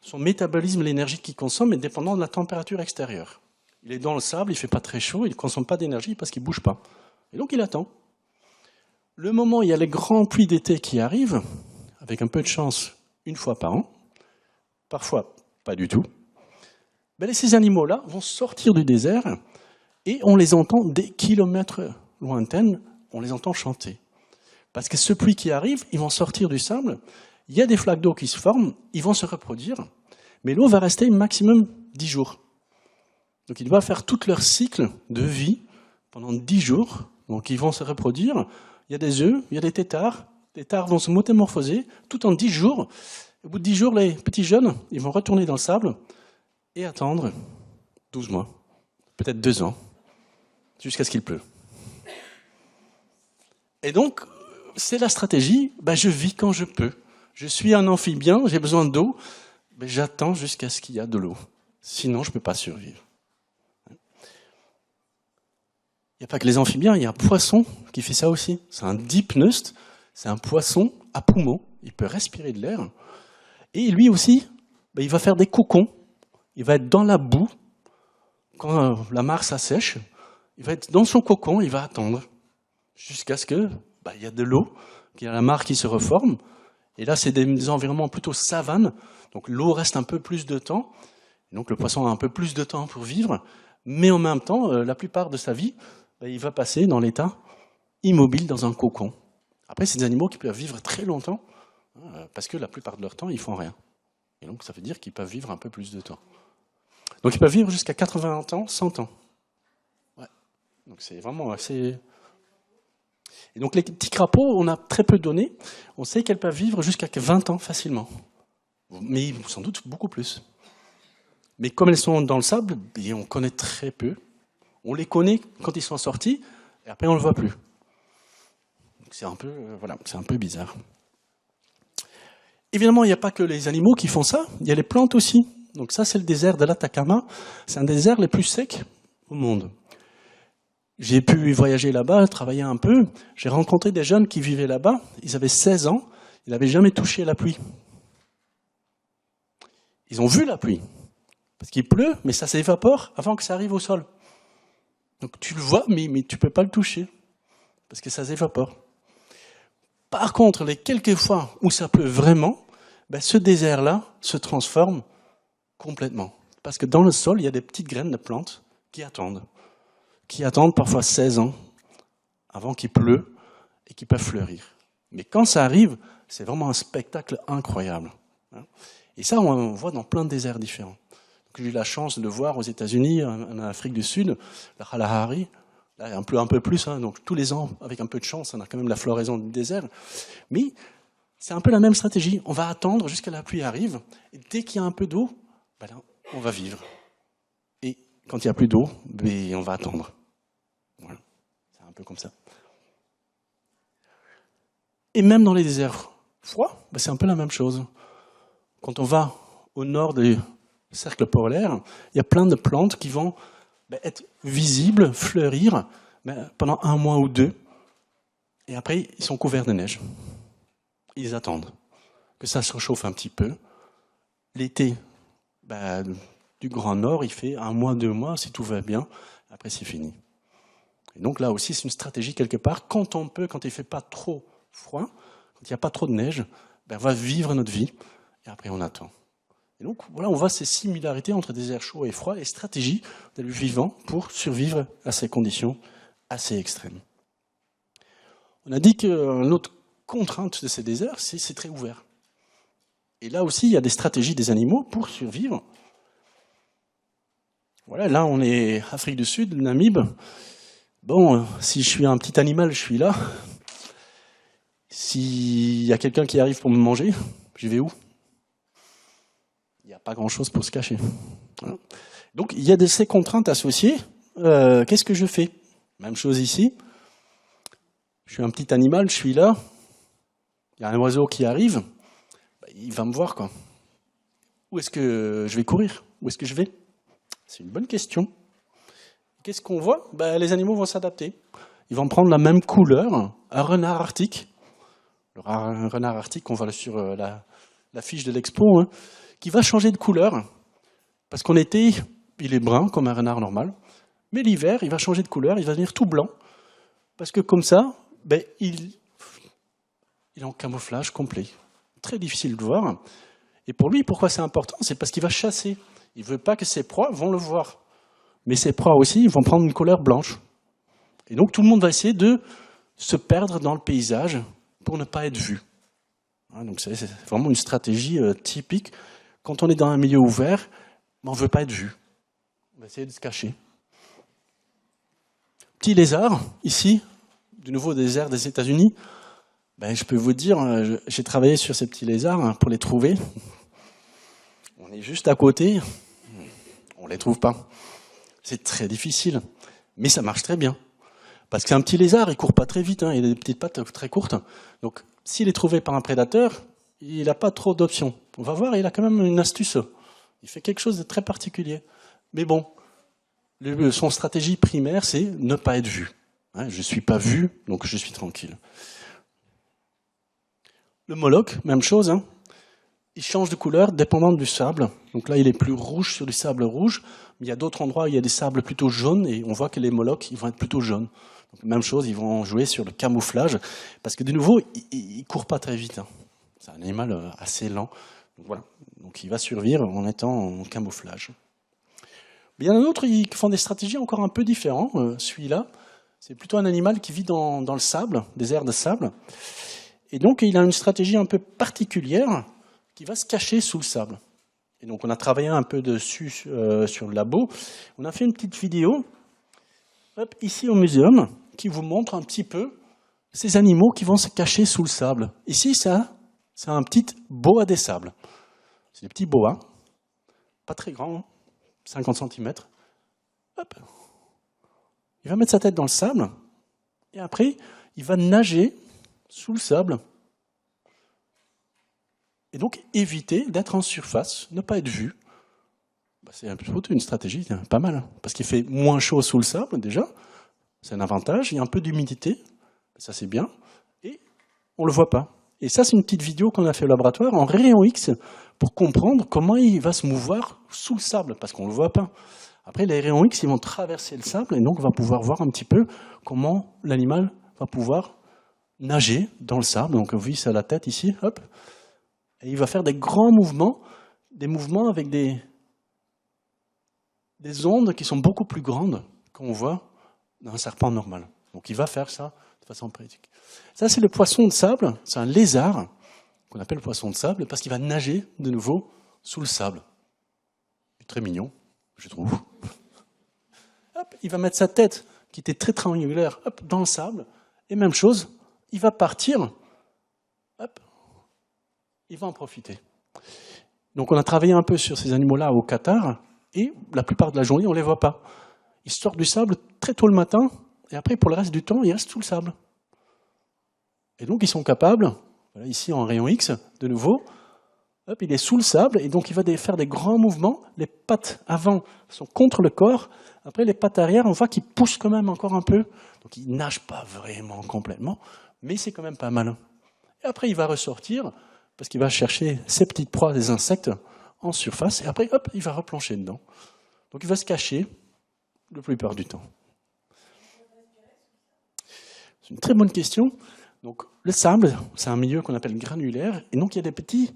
Son métabolisme, l'énergie qu'il consomme, est dépendant de la température extérieure. Il est dans le sable, il ne fait pas très chaud, il ne consomme pas d'énergie parce qu'il ne bouge pas. Et donc, il attend. Le moment où il y a les grands pluies d'été qui arrivent, avec un peu de chance, 1 fois par an, parfois pas du tout, ben ces animaux-là vont sortir du désert et on les entend des kilomètres lointaines, on les entend chanter. Parce que ce pluie qui arrive, ils vont sortir du sable, il y a des flaques d'eau qui se forment, ils vont se reproduire, mais l'eau va rester maximum 10 jours. Donc ils doivent faire tout leur cycle de vie pendant 10 jours, donc ils vont se reproduire, il y a des œufs, il y a des têtards vont se métamorphoser, tout en 10 jours. Au bout de 10 jours, les petits jeunes, ils vont retourner dans le sable et attendre 12 mois, peut-être 2 ans, jusqu'à ce qu'il pleut. Et donc, c'est la stratégie, ben, je vis quand je peux. Je suis un amphibien, j'ai besoin d'eau, ben, j'attends jusqu'à ce qu'il y ait de l'eau. Sinon, je ne peux pas survivre. Il n'y a pas que les amphibiens, il y a un poisson qui fait ça aussi. C'est un dipneust, c'est un poisson à poumons, il peut respirer de l'air. Et lui aussi, ben, il va faire des cocons, il va être dans la boue, quand la mare s'assèche, il va être dans son cocon, il va attendre, jusqu'à ce que ben, il y a de l'eau, qu'il y a la mare qui se reforme. Et là, c'est des environnements plutôt savanes, donc l'eau reste un peu plus de temps, donc le poisson a un peu plus de temps pour vivre, mais en même temps, la plupart de sa vie, ben, il va passer dans l'état immobile dans un cocon. Après, c'est des animaux qui peuvent vivre très longtemps, parce que la plupart de leur temps, ils font rien. Et donc, ça veut dire qu'ils peuvent vivre un peu plus de temps. Donc, ils peuvent vivre jusqu'à 80 ans, 100 ans. Ouais. Donc, c'est vraiment assez... Et donc, les petits crapauds, on a très peu de données. On sait qu'elles peuvent vivre jusqu'à 20 ans facilement. Mais sans doute beaucoup plus. Mais comme elles sont dans le sable, on connaît très peu. On les connaît quand ils sont sortis, et après, on ne le voit plus. C'est un peu, voilà, c'est un peu bizarre. Évidemment, il n'y a pas que les animaux qui font ça, il y a les plantes aussi. Donc ça, c'est le désert de l'Atacama. C'est un des déserts les plus secs au monde. J'ai pu voyager là-bas, travailler un peu. J'ai rencontré des jeunes qui vivaient là-bas. Ils avaient 16 ans. Ils n'avaient jamais touché la pluie. Ils ont vu la pluie. Parce qu'il pleut, mais ça s'évapore avant que ça arrive au sol. Donc tu le vois, mais tu ne peux pas le toucher. Parce que ça s'évapore. Par contre, les quelques fois où ça pleut vraiment, ben ce désert-là se transforme complètement. Parce que dans le sol, il y a des petites graines de plantes qui attendent parfois 16 ans avant qu'il pleut et qui peuvent fleurir. Mais quand ça arrive, c'est vraiment un spectacle incroyable. Et ça, on voit dans plein de déserts différents. J'ai eu la chance de le voir aux États-Unis, en Afrique du Sud, la Kalahari. Là, un peu plus, hein, donc tous les ans, avec un peu de chance, on a quand même la floraison du désert. Mais c'est un peu la même stratégie. On va attendre jusqu'à la pluie arrive, et dès qu'il y a un peu d'eau, ben là, on va vivre. Et Quand il n'y a plus d'eau, ben, on va attendre. Voilà. C'est un peu comme ça. Et même dans les déserts froids, ben, c'est un peu la même chose. Quand on va au nord des cercles polaires, il y a plein de plantes qui vont être visibles, fleurir pendant 1 mois ou 2. Et après, ils sont couverts de neige. Ils attendent que ça se réchauffe un petit peu. L'été, du Grand Nord, il fait 1 mois, 2 mois, si tout va bien. Après, c'est fini. Et donc là aussi, c'est une stratégie quelque part. Quand on peut, quand il ne fait pas trop froid, quand il n'y a pas trop de neige, on va vivre notre vie. Et après, on attend. Et donc, voilà, on voit ces similarités entre désert chaud et froid et stratégie de vivant pour survivre à ces conditions assez extrêmes. On a dit qu'une autre contrainte de ces déserts, c'est très ouvert. Et là aussi, il y a des stratégies des animaux pour survivre. Voilà, là, on est Afrique du Sud, Namib. Bon, si je suis un petit animal, je suis là. S'il y a quelqu'un qui arrive pour me manger, je vais où? Il n'y a pas grand-chose pour se cacher. Voilà. Donc, il y a ces contraintes associées. Qu'est-ce que je fais? Même chose ici. Je suis un petit animal, je suis là. Il y a un oiseau qui arrive. Il va me voir, quoi. Où est-ce que je vais courir? Où est-ce que je vais? C'est une bonne question. Qu'est-ce qu'on voit? Les animaux vont s'adapter. Ils vont prendre la même couleur. Un renard arctique. Le renard arctique, on voit sur la fiche de l'expo, hein, qui va changer de couleur. Parce qu'en été, il est brun, comme un renard normal. Mais l'hiver, il va changer de couleur, il va devenir tout blanc. Parce que comme ça, il est en camouflage complet. Très difficile de voir. Et pour lui, pourquoi c'est important? C'est parce qu'il va chasser. Il ne veut pas que ses proies vont le voir. Mais ses proies aussi, ils vont prendre une couleur blanche. Et donc tout le monde va essayer de se perdre dans le paysage pour ne pas être vu. Donc c'est vraiment une stratégie typique. Quand on est dans un milieu ouvert, on ne veut pas être vu. On va essayer de se cacher. Petit lézard, ici, du nouveau désert des États-Unis. Je peux vous dire, j'ai travaillé sur ces petits lézards pour les trouver. On est juste à côté, on ne les trouve pas. C'est très difficile, mais ça marche très bien. Parce qu'un petit lézard, il ne court pas très vite, hein, il a des petites pattes très courtes. Donc, s'il est trouvé par un prédateur, il n'a pas trop d'options. On va voir, il a quand même une astuce. Il fait quelque chose de très particulier. Mais bon, son stratégie primaire, c'est ne pas être vu. Je ne suis pas vu, donc je suis tranquille. Le Moloch, même chose. Il change de couleur dépendant du sable. Donc là, il est plus rouge sur du sable rouge. Mais il y a d'autres endroits où il y a des sables plutôt jaunes et on voit que les Molochs, ils vont être plutôt jaunes. Donc, même chose, ils vont jouer sur le camouflage. Parce que de nouveau, il ne court pas très vite. C'est un animal assez lent. Donc, voilà. Donc il va survivre en étant en camouflage. Mais il y en a d'autres qui font des stratégies encore un peu différentes. Celui-là, c'est plutôt un animal qui vit dans le sable, des aires de sable. Et donc, il a une stratégie un peu particulière qui va se cacher sous le sable. Et donc, on a travaillé un peu dessus sur le labo. On a fait une petite vidéo, ici au muséum, qui vous montre un petit peu ces animaux qui vont se cacher sous le sable. Ici, c'est un petit boa des sables. C'est des petits boas, pas très grands, 50 cm. Hop. Il va mettre sa tête dans le sable, et après, il va nager sous le sable. Et donc, éviter d'être en surface, ne pas être vu. C'est plutôt une stratégie pas mal, parce qu'il fait moins chaud sous le sable, déjà. C'est un avantage. Il y a un peu d'humidité, ça c'est bien. Et on ne le voit pas. Et ça, c'est une petite vidéo qu'on a fait au laboratoire en rayon X pour comprendre comment il va se mouvoir sous le sable, parce qu'on ne le voit pas. Après, les rayons X, ils vont traverser le sable, et donc on va pouvoir voir un petit peu comment l'animal va pouvoir nager dans le sable. Donc on vit ça à la tête ici, hop. Et il va faire des grands mouvements, des mouvements avec des ondes qui sont beaucoup plus grandes qu'on voit dans un serpent normal. Donc il va faire ça de façon pratique. Ça, c'est le poisson de sable, c'est un lézard qu'on appelle le poisson de sable parce qu'il va nager de nouveau sous le sable. Très mignon, je trouve. Hop, il va mettre sa tête, qui était très triangulaire, hop, dans le sable. Et même chose, il va partir, hop, il va en profiter. Donc on a travaillé un peu sur ces animaux-là au Qatar, et la plupart de la journée, on ne les voit pas. Ils sortent du sable très tôt le matin, et après, pour le reste du temps, il reste sous le sable. Et donc, ils sont capables, voilà, ici en rayon X, de nouveau, hop, il est sous le sable, et donc il va faire des grands mouvements. Les pattes avant sont contre le corps. Après, les pattes arrière, on voit qu'ils poussent quand même encore un peu. Donc, il ne nage pas vraiment complètement, mais c'est quand même pas mal. Et après, il va ressortir, parce qu'il va chercher ses petites proies, des insectes, en surface, et après, hop, il va replancher dedans. Donc, il va se cacher la plupart du temps. C'est une très bonne question. Donc, le sable, c'est un milieu qu'on appelle granulaire, et donc il y a des petits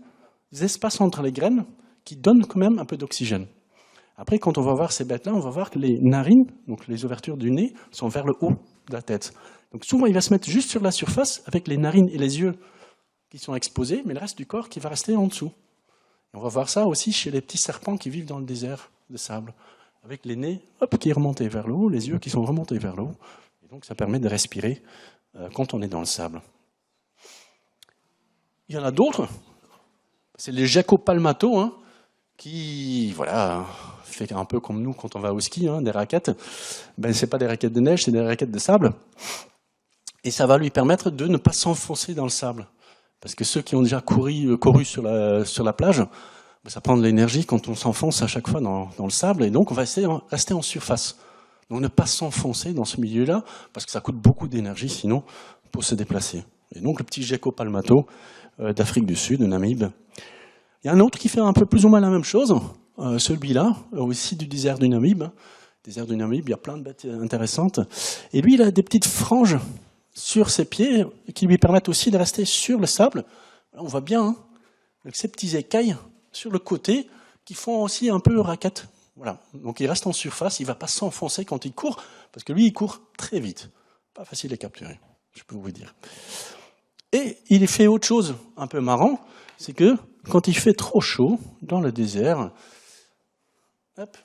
espaces entre les graines qui donnent quand même un peu d'oxygène. Après, quand on va voir ces bêtes-là, on va voir que les narines, donc les ouvertures du nez, sont vers le haut de la tête. Donc souvent, il va se mettre juste sur la surface, avec les narines et les yeux qui sont exposés, mais le reste du corps qui va rester en dessous. Et on va voir ça aussi chez les petits serpents qui vivent dans le désert de sable, avec les nez hop, qui est remonté vers le haut, les yeux qui sont remontés vers le haut. Et donc ça permet de respirer quand on est dans le sable. Il y en a d'autres, c'est les geckos-palmato, hein, qui, voilà, fait un peu comme nous quand on va au ski, hein, des raquettes. Ben, ce n'est pas des raquettes de neige, c'est des raquettes de sable. Et ça va lui permettre de ne pas s'enfoncer dans le sable. Parce que ceux qui ont déjà couru sur la plage, ben, ça prend de l'énergie quand on s'enfonce à chaque fois dans le sable. Et donc, on va essayer de rester en surface. Donc, ne pas s'enfoncer dans ce milieu-là, parce que ça coûte beaucoup d'énergie, sinon, pour se déplacer. Et donc, le petit gecko-palmato d'Afrique du Sud, de Namib. Il y a un autre qui fait un peu plus ou moins la même chose, celui-là, aussi du désert du Namib. Désert du Namib, il y a plein de bêtes intéressantes. Et lui, il a des petites franges sur ses pieds qui lui permettent aussi de rester sur le sable. Là, on voit bien, hein, avec ces petits écailles sur le côté qui font aussi un peu raquette. Voilà. Donc il reste en surface, il ne va pas s'enfoncer quand il court, parce que lui, il court très vite. Pas facile à capturer, je peux vous dire. Et il fait autre chose un peu marrant, c'est que quand il fait trop chaud dans le désert, hop,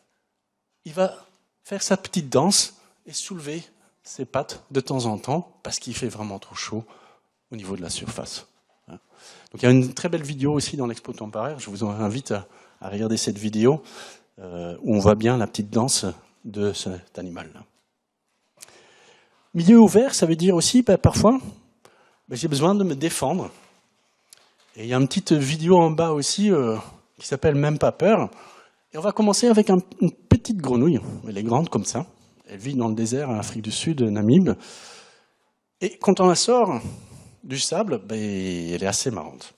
il va faire sa petite danse et soulever ses pattes de temps en temps parce qu'il fait vraiment trop chaud au niveau de la surface. Donc il y a une très belle vidéo aussi dans l'Expo Temporaire, je vous invite à regarder cette vidéo où on voit bien la petite danse de cet animal-là. Milieu ouvert, ça veut dire aussi parfois j'ai besoin de me défendre. Et il y a une petite vidéo en bas aussi qui s'appelle « Même pas peur ». Et on va commencer avec une petite grenouille. Elle est grande comme ça. Elle vit dans le désert en Afrique du Sud, Namib. Et quand on la sort du sable, ben, elle est assez marrante.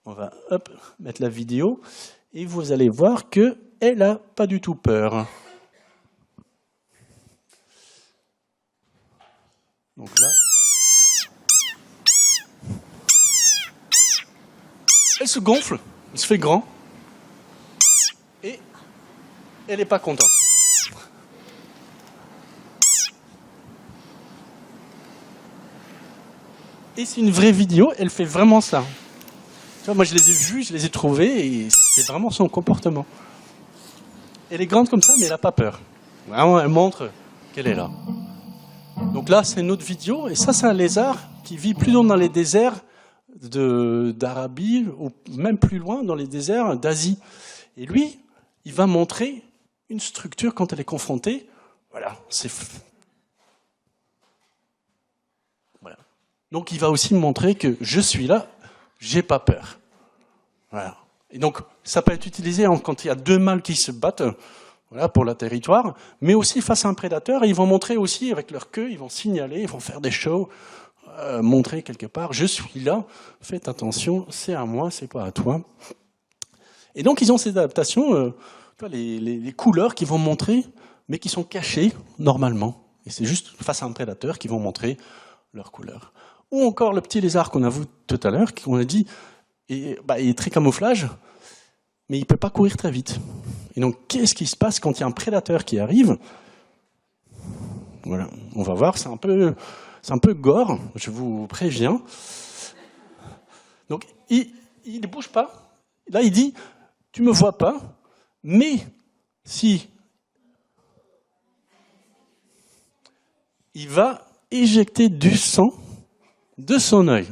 On va hop, mettre la vidéo et vous allez voir qu'elle n'a pas du tout peur. Donc là... Elle se gonfle, elle se fait grand, et elle n'est pas contente. Et c'est une vraie vidéo, elle fait vraiment ça. Tu vois, moi je les ai vus, je les ai trouvés, et c'est vraiment son comportement. Elle est grande comme ça, mais elle n'a pas peur. Vraiment, elle montre qu'elle est là. Donc là, c'est une autre vidéo, et ça, c'est un lézard qui vit plus dans les déserts d'Arabie, ou même plus loin, dans les déserts d'Asie. Et lui, il va montrer une structure quand elle est confrontée. Voilà, c'est... Voilà. Donc il va aussi montrer que je suis là, j'ai pas peur. Voilà. Et donc, ça peut être utilisé quand il y a deux mâles qui se battent, voilà, pour le territoire, mais aussi face à un prédateur. Et ils vont montrer aussi, avec leur queue, ils vont signaler, ils vont faire des shows, montrer quelque part, je suis là, faites attention, c'est à moi, c'est pas à toi. Et donc ils ont ces adaptations, tu vois, les couleurs qui vont montrer, mais qui sont cachées normalement. Et c'est juste face à un prédateur qu'ils vont montrer leurs couleurs. Ou encore le petit lézard qu'on a vu tout à l'heure, qu'on a dit, il est très camouflage, mais il ne peut pas courir très vite. Et donc qu'est-ce qui se passe quand il y a un prédateur qui arrive? Voilà, on va voir, c'est un peu gore, je vous préviens. Donc, il ne bouge pas. Là, il dit, tu ne me vois pas, mais si il va éjecter du sang de son œil.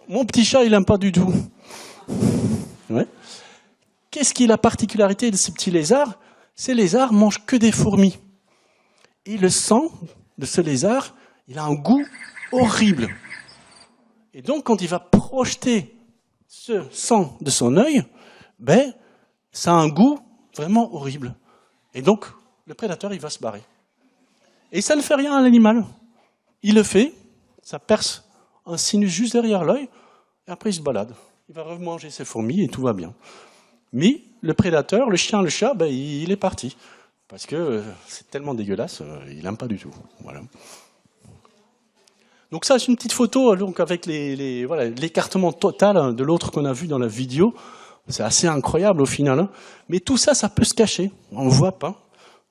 Mon petit chat, il n'aime pas du tout. Ouais. qu'est-ce qui est la particularité de ces petits lézards? Ces lézards mangent que des fourmis. Et le sang de ce lézard, il a un goût horrible. Et donc, quand il va projeter ce sang de son œil, ben, ça a un goût vraiment horrible. Et donc, le prédateur, il va se barrer. Et ça ne fait rien à l'animal. Il le fait, ça perce un sinus juste derrière l'œil, et après il se balade. Il va remanger ses fourmis et tout va bien. Mais le prédateur, le chien, le chat, ben, il est parti. Parce que c'est tellement dégueulasse, il n'aime pas du tout. Voilà. Donc ça, c'est une petite photo donc avec voilà, l'écartement total de l'autre qu'on a vu dans la vidéo. C'est assez incroyable au final. Hein. Mais tout ça, ça peut se cacher. On ne le voit pas.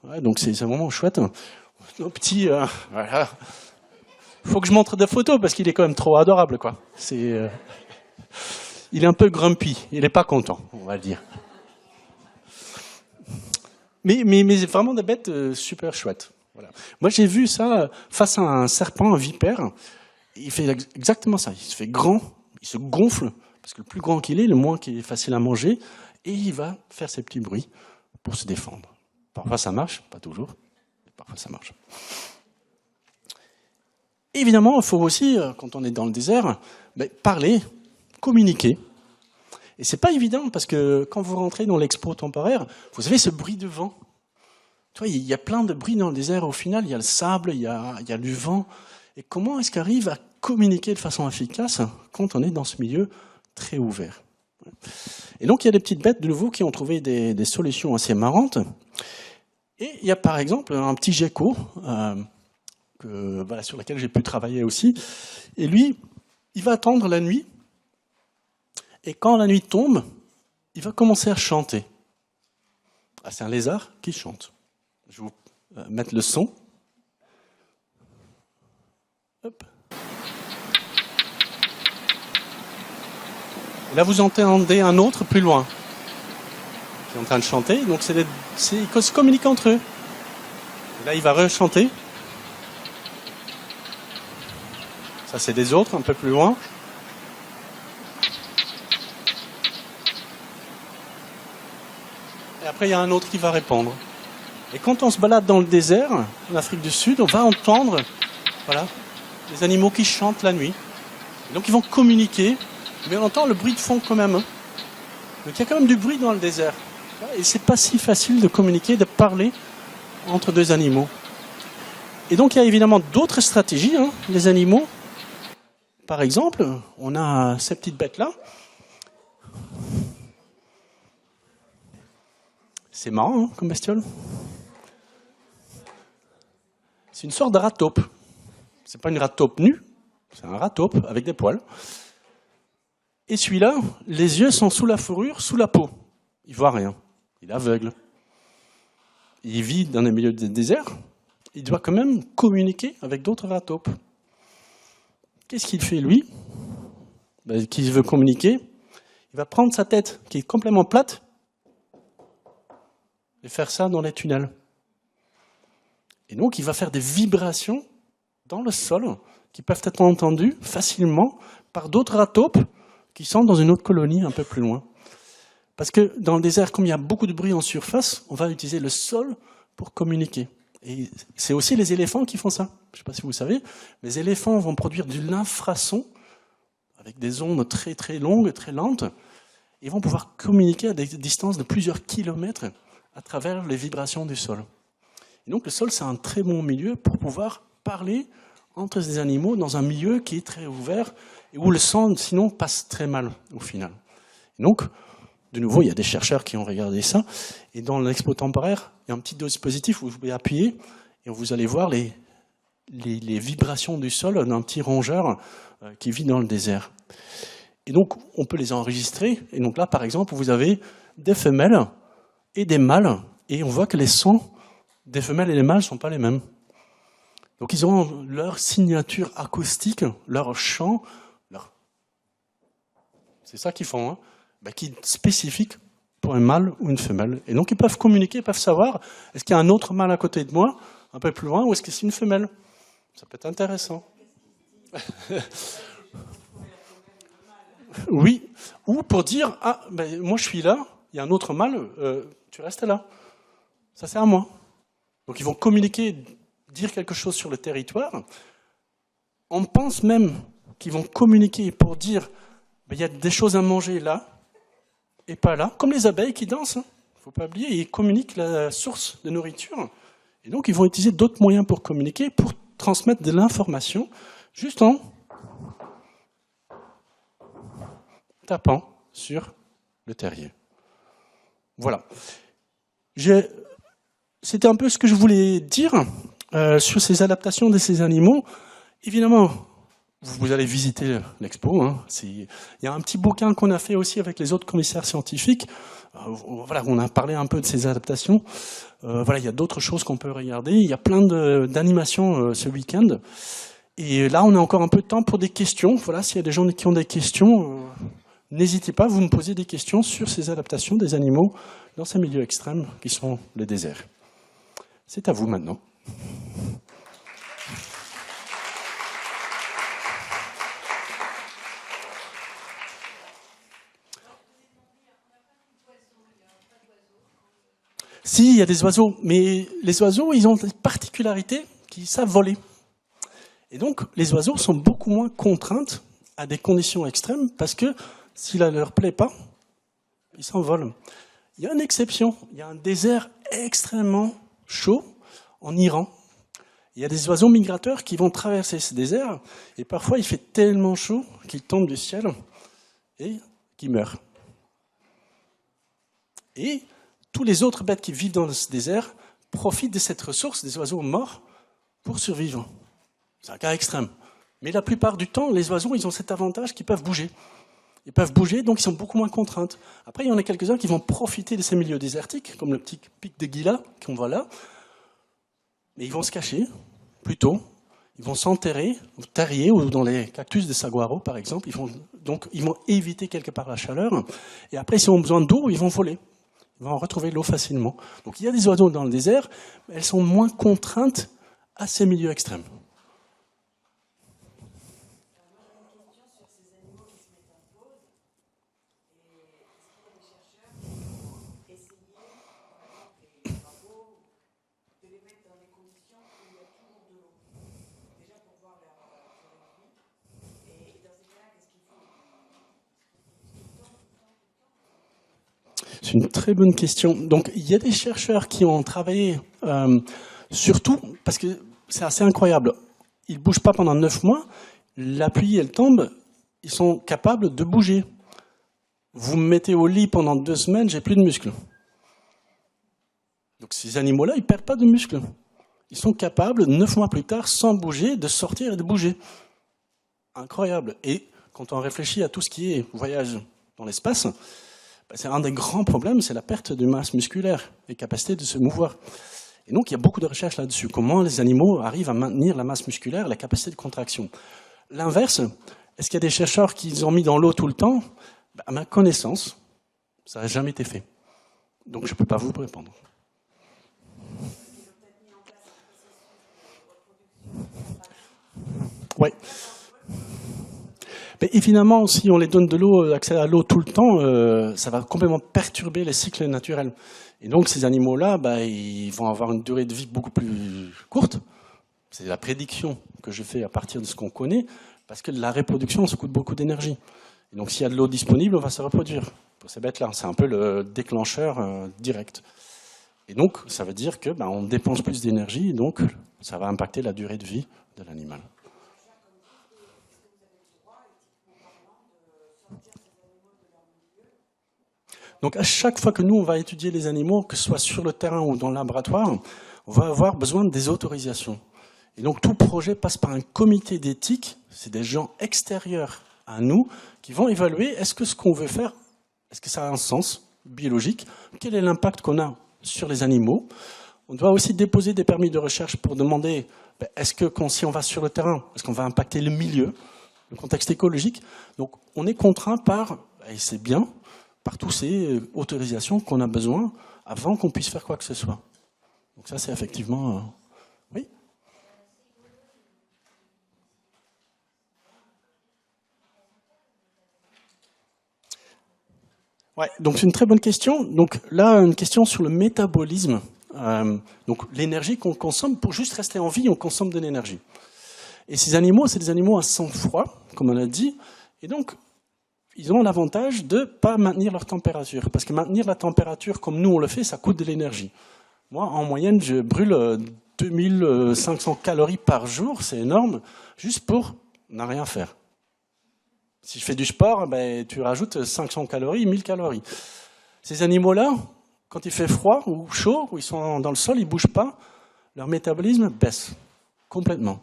Ouais, donc c'est vraiment chouette. Nos petits... voilà. Faut que je montre des photos parce qu'il est quand même trop adorable, quoi. Il est un peu grumpy. Il n'est pas content, on va le dire. Mais vraiment des bêtes super chouettes. Voilà. Moi, j'ai vu ça face à un serpent, un vipère. Il fait exactement ça. Il se fait grand, il se gonfle, parce que le plus grand qu'il est, le moins qu'il est facile à manger, et il va faire ses petits bruits pour se défendre. Parfois ça marche, pas toujours, mais parfois ça marche. Évidemment, il faut aussi, quand on est dans le désert, parler, communiquer. Et c'est pas évident parce que quand vous rentrez dans l'expo temporaire, vous avez ce bruit de vent. Tu vois, il y a plein de bruits dans le désert au final. Il y a le sable, il y a du vent. Et comment est-ce qu'on arrive à communiquer de façon efficace quand on est dans ce milieu très ouvert? Et donc, il y a des petites bêtes de nouveau qui ont trouvé des solutions assez marrantes. Et il y a par exemple un petit gecko voilà, sur lequel j'ai pu travailler aussi. Et lui, il va attendre la nuit. Et quand la nuit tombe, il va commencer à chanter. Ah, c'est un lézard qui chante. Je vais vous mettre le son. Hop. Et là, vous entendez un autre plus loin qui est en train de chanter. Donc, ils se communiquent entre eux. Et là, il va rechanter. Ça, c'est des autres un peu plus loin. Et après, il y a un autre qui va répondre. Et quand on se balade dans le désert, en Afrique du Sud, on va entendre voilà, les animaux qui chantent la nuit. Et donc ils vont communiquer, mais on entend le bruit de fond quand même. Donc il y a quand même du bruit dans le désert. Et c'est pas si facile de communiquer, de parler entre deux animaux. Et donc il y a évidemment d'autres stratégies, hein, les animaux. Par exemple, on a ces petites bêtes-là. C'est marrant, hein, comme bestiole. C'est une sorte de rat-taupe. C'est pas une rat-taupe nue, c'est un rat-taupe avec des poils. Et celui-là, les yeux sont sous la fourrure, sous la peau. Il voit rien. Il est aveugle. Il vit dans les milieux des déserts. Il doit quand même communiquer avec d'autres rat-taupes. Qu'est-ce qu'il fait, lui? Qu'il veut communiquer. Il va prendre sa tête, qui est complètement plate, et faire ça dans les tunnels. Et donc, il va faire des vibrations dans le sol qui peuvent être entendues facilement par d'autres rat-taupes qui sont dans une autre colonie un peu plus loin. Parce que dans le désert, comme il y a beaucoup de bruit en surface, on va utiliser le sol pour communiquer. Et c'est aussi les éléphants qui font ça. Je ne sais pas si vous savez, les éléphants vont produire de l'infrason avec des ondes très très longues, très lentes. Ils vont pouvoir communiquer à des distances de plusieurs kilomètres à travers les vibrations du sol. Et donc le sol, c'est un très bon milieu pour pouvoir parler entre des animaux dans un milieu qui est très ouvert et où le son, sinon, passe très mal au final. Et donc, de nouveau, il y a des chercheurs qui ont regardé ça. Et dans l'expo temporaire, il y a un petit dispositif où vous pouvez appuyer et vous allez voir les vibrations du sol d'un petit rongeur qui vit dans le désert. Et donc, on peut les enregistrer. Et donc là, par exemple, vous avez des femelles et des mâles. Et on voit que les sons des femelles et des mâles ne sont pas les mêmes. Donc ils ont leur signature acoustique, leur chant, c'est ça qu'ils font, hein, qui est spécifique pour un mâle ou une femelle. Et donc ils peuvent communiquer, ils peuvent savoir, est-ce qu'il y a un autre mâle à côté de moi, un peu plus loin, ou est-ce que c'est une femelle? Ça peut être intéressant. Oui, ou pour dire, moi je suis là, il y a un autre mâle, tu restes là. Ça, c'est à moi. Donc ils vont communiquer, dire quelque chose sur le territoire. On pense même qu'ils vont communiquer pour dire ben, il y a des choses à manger là et pas là, comme les abeilles qui dansent. Il ne faut pas oublier, ils communiquent la source de nourriture. Et donc ils vont utiliser d'autres moyens pour communiquer, pour transmettre de l'information, juste en tapant sur le terrier. Voilà. C'était un peu ce que je voulais dire sur ces adaptations de ces animaux. Évidemment, vous allez visiter l'expo. Hein. Il y a un petit bouquin qu'on a fait aussi avec les autres commissaires scientifiques. Voilà, on a parlé un peu de ces adaptations. Voilà, il y a d'autres choses qu'on peut regarder. Il y a plein d'animations ce week-end. Et là, on a encore un peu de temps pour des questions. Voilà, s'il y a des gens qui ont des questions, n'hésitez pas, vous me posez des questions sur ces adaptations des animaux dans ces milieux extrêmes qui sont les déserts. C'est à vous maintenant. Si, il y a des oiseaux, mais les oiseaux, ils ont des particularités qui savent voler. Et donc, les oiseaux sont beaucoup moins contraintes à des conditions extrêmes parce que s'il ne leur plaît pas, ils s'envolent. Il y a une exception, il y a un désert extrêmement chaud en Iran. Il y a des oiseaux migrateurs qui vont traverser ce désert et parfois il fait tellement chaud qu'ils tombent du ciel et qu'ils meurent. Et tous les autres bêtes qui vivent dans ce désert profitent de cette ressource des oiseaux morts pour survivre. C'est un cas extrême. Mais la plupart du temps, les oiseaux, ils ont cet avantage qu'ils peuvent bouger. Ils peuvent bouger, donc ils sont beaucoup moins contraintes. Après, il y en a quelques-uns qui vont profiter de ces milieux désertiques, comme le petit pic de Gila qu'on voit là. Mais ils vont se cacher, plutôt. Ils vont s'enterrer au terrier ou dans les cactus de saguaro, par exemple. Ils vont éviter quelque part la chaleur. Et après, s'ils ont besoin d'eau, ils vont voler. Ils vont retrouver l'eau facilement. Donc il y a des oiseaux dans le désert, mais elles sont moins contraintes à ces milieux extrêmes. C'est une très bonne question. Donc, il y a des chercheurs qui ont travaillé surtout, parce que c'est assez incroyable, ils ne bougent pas pendant 9 mois, la pluie, elle tombe, ils sont capables de bouger. Vous me mettez au lit pendant 2 semaines, j'ai plus de muscles. Donc ces animaux-là, ils ne perdent pas de muscles. Ils sont capables, 9 mois plus tard, sans bouger, de sortir et de bouger. Incroyable. Et quand on réfléchit à tout ce qui est voyage dans l'espace, c'est un des grands problèmes, c'est la perte de masse musculaire et capacité de se mouvoir. Et donc, il y a beaucoup de recherches là-dessus. Comment les animaux arrivent à maintenir la masse musculaire, la capacité de contraction. L'inverse, est-ce qu'il y a des chercheurs qui les ont mis dans l'eau tout le temps? À ma connaissance, ça n'a jamais été fait. Donc, je ne peux pas vous répondre. Oui. Mais évidemment, si on les donne de l'eau, accès à l'eau tout le temps, ça va complètement perturber les cycles naturels. Et donc ces animaux-là, ils vont avoir une durée de vie beaucoup plus courte. C'est la prédiction que je fais à partir de ce qu'on connaît, parce que la reproduction, ça coûte beaucoup d'énergie. Et donc s'il y a de l'eau disponible, on va se reproduire. Pour ces bêtes-là, c'est un peu le déclencheur direct. Et donc ça veut dire que on dépense plus d'énergie, et donc ça va impacter la durée de vie de l'animal. Donc à chaque fois que nous, on va étudier les animaux, que ce soit sur le terrain ou dans le laboratoire, on va avoir besoin des autorisations. Et donc tout projet passe par un comité d'éthique, c'est des gens extérieurs à nous qui vont évaluer est-ce que ce qu'on veut faire, est-ce que ça a un sens biologique, quel est l'impact qu'on a sur les animaux. On doit aussi déposer des permis de recherche pour demander est-ce que si on va sur le terrain, est-ce qu'on va impacter le milieu, le contexte écologique. Donc on est contraint par, et c'est bien, par toutes ces autorisations qu'on a besoin avant qu'on puisse faire quoi que ce soit. Donc ça, c'est effectivement... Oui. Ouais, donc c'est une très bonne question. Donc là, une question sur le métabolisme. Donc l'énergie qu'on consomme, pour juste rester en vie, on consomme de l'énergie. Et ces animaux, c'est des animaux à sang froid, comme on a dit. Et donc, ils ont l'avantage de ne pas maintenir leur température. Parce que maintenir la température comme nous on le fait, ça coûte de l'énergie. Moi, en moyenne, je brûle 2500 calories par jour, c'est énorme, juste pour ne rien faire. Si je fais du sport, ben, tu rajoutes 500 calories, 1000 calories. Ces animaux-là, quand il fait froid ou chaud, ou ils sont dans le sol, ils ne bougent pas, leur métabolisme baisse complètement.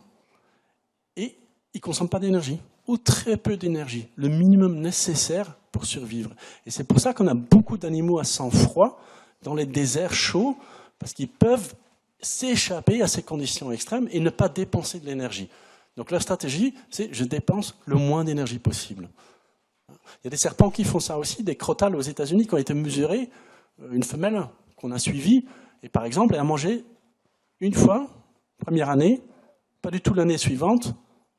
Et ils ne consomment pas d'énergie, ou très peu d'énergie, le minimum nécessaire pour survivre. Et c'est pour ça qu'on a beaucoup d'animaux à sang froid dans les déserts chauds, parce qu'ils peuvent s'échapper à ces conditions extrêmes et ne pas dépenser de l'énergie. Donc leur stratégie, c'est je dépense le moins d'énergie possible. Il y a des serpents qui font ça aussi, des crotales aux États-Unis qui ont été mesurés, une femelle qu'on a suivie, et par exemple, elle a mangé une fois, première année, pas du tout l'année suivante,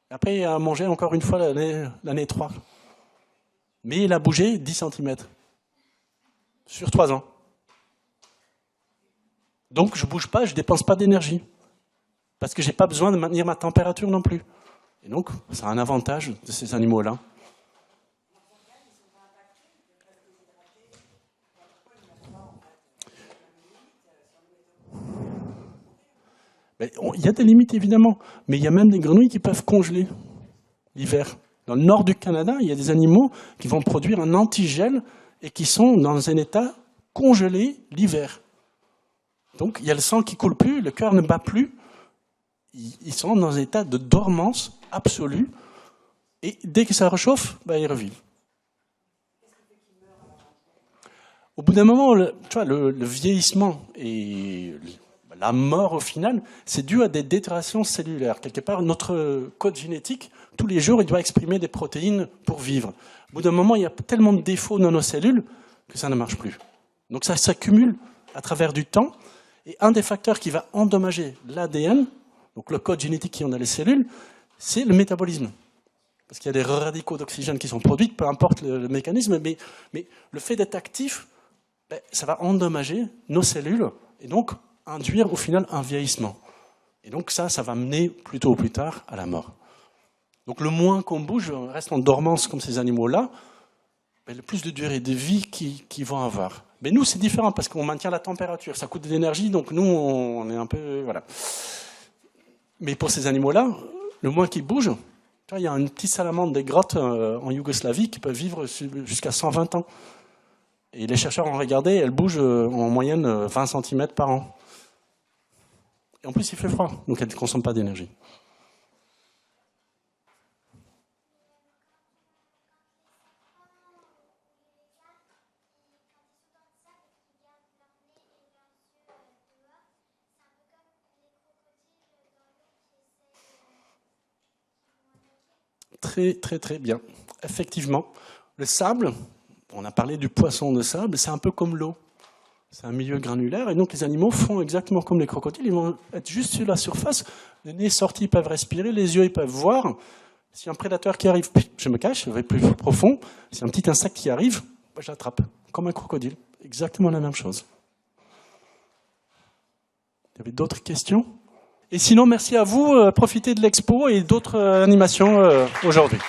après elle a mangé encore une fois l'année 3. Mais elle a bougé 10 cm sur 3 ans. Donc je ne bouge pas, je ne dépense pas d'énergie. Parce que je n'ai pas besoin de maintenir ma température non plus. Et donc, ça a un avantage de ces animaux-là. Il y a des limites, évidemment. Mais il y a même des grenouilles qui peuvent congeler l'hiver. Dans le nord du Canada, il y a des animaux qui vont produire un antigel et qui sont dans un état congelé l'hiver. Donc, il y a le sang qui ne coule plus, le cœur ne bat plus. Ils sont dans un état de dormance absolue, et dès que ça réchauffe, ils revivent. Au bout d'un moment, le vieillissement et la mort au final, c'est dû à des déteriorations cellulaires. Quelque part, notre code génétique, tous les jours, il doit exprimer des protéines pour vivre. Au bout d'un moment, il y a tellement de défauts dans nos cellules que ça ne marche plus. Donc ça s'accumule à travers du temps, et un des facteurs qui va endommager l'ADN, donc le code génétique qui est dans les cellules, c'est le métabolisme. Parce qu'il y a des radicaux d'oxygène qui sont produits, peu importe le mécanisme, mais le fait d'être actif, ça va endommager nos cellules et donc induire au final un vieillissement. Et donc ça va mener plus tôt ou plus tard à la mort. Donc le moins qu'on bouge, on reste en dormance comme ces animaux-là, le plus de durée de vie qu'ils vont avoir. Mais nous, c'est différent parce qu'on maintient la température, ça coûte de l'énergie, donc nous, on est un peu... Voilà. Mais pour ces animaux-là, le moins qu'ils bougent, il y a une petite salamandre des grottes en Yougoslavie qui peut vivre jusqu'à 120 ans. Et les chercheurs ont regardé, elle bouge en moyenne 20 cm par an. Et en plus, il fait froid, donc elle ne consomme pas d'énergie. Très, très, très bien. Effectivement, le sable, on a parlé du poisson de sable, c'est un peu comme l'eau. C'est un milieu granulaire, et donc les animaux font exactement comme les crocodiles. Ils vont être juste sur la surface, le nez sorti, ils peuvent respirer, les yeux, ils peuvent voir. Si un prédateur qui arrive, je me cache, je vais plus profond. Si un petit insecte qui arrive, je l'attrape, comme un crocodile. Exactement la même chose. Il y avait d'autres questions ? Et sinon, merci à vous. Profitez de l'expo et d'autres animations aujourd'hui.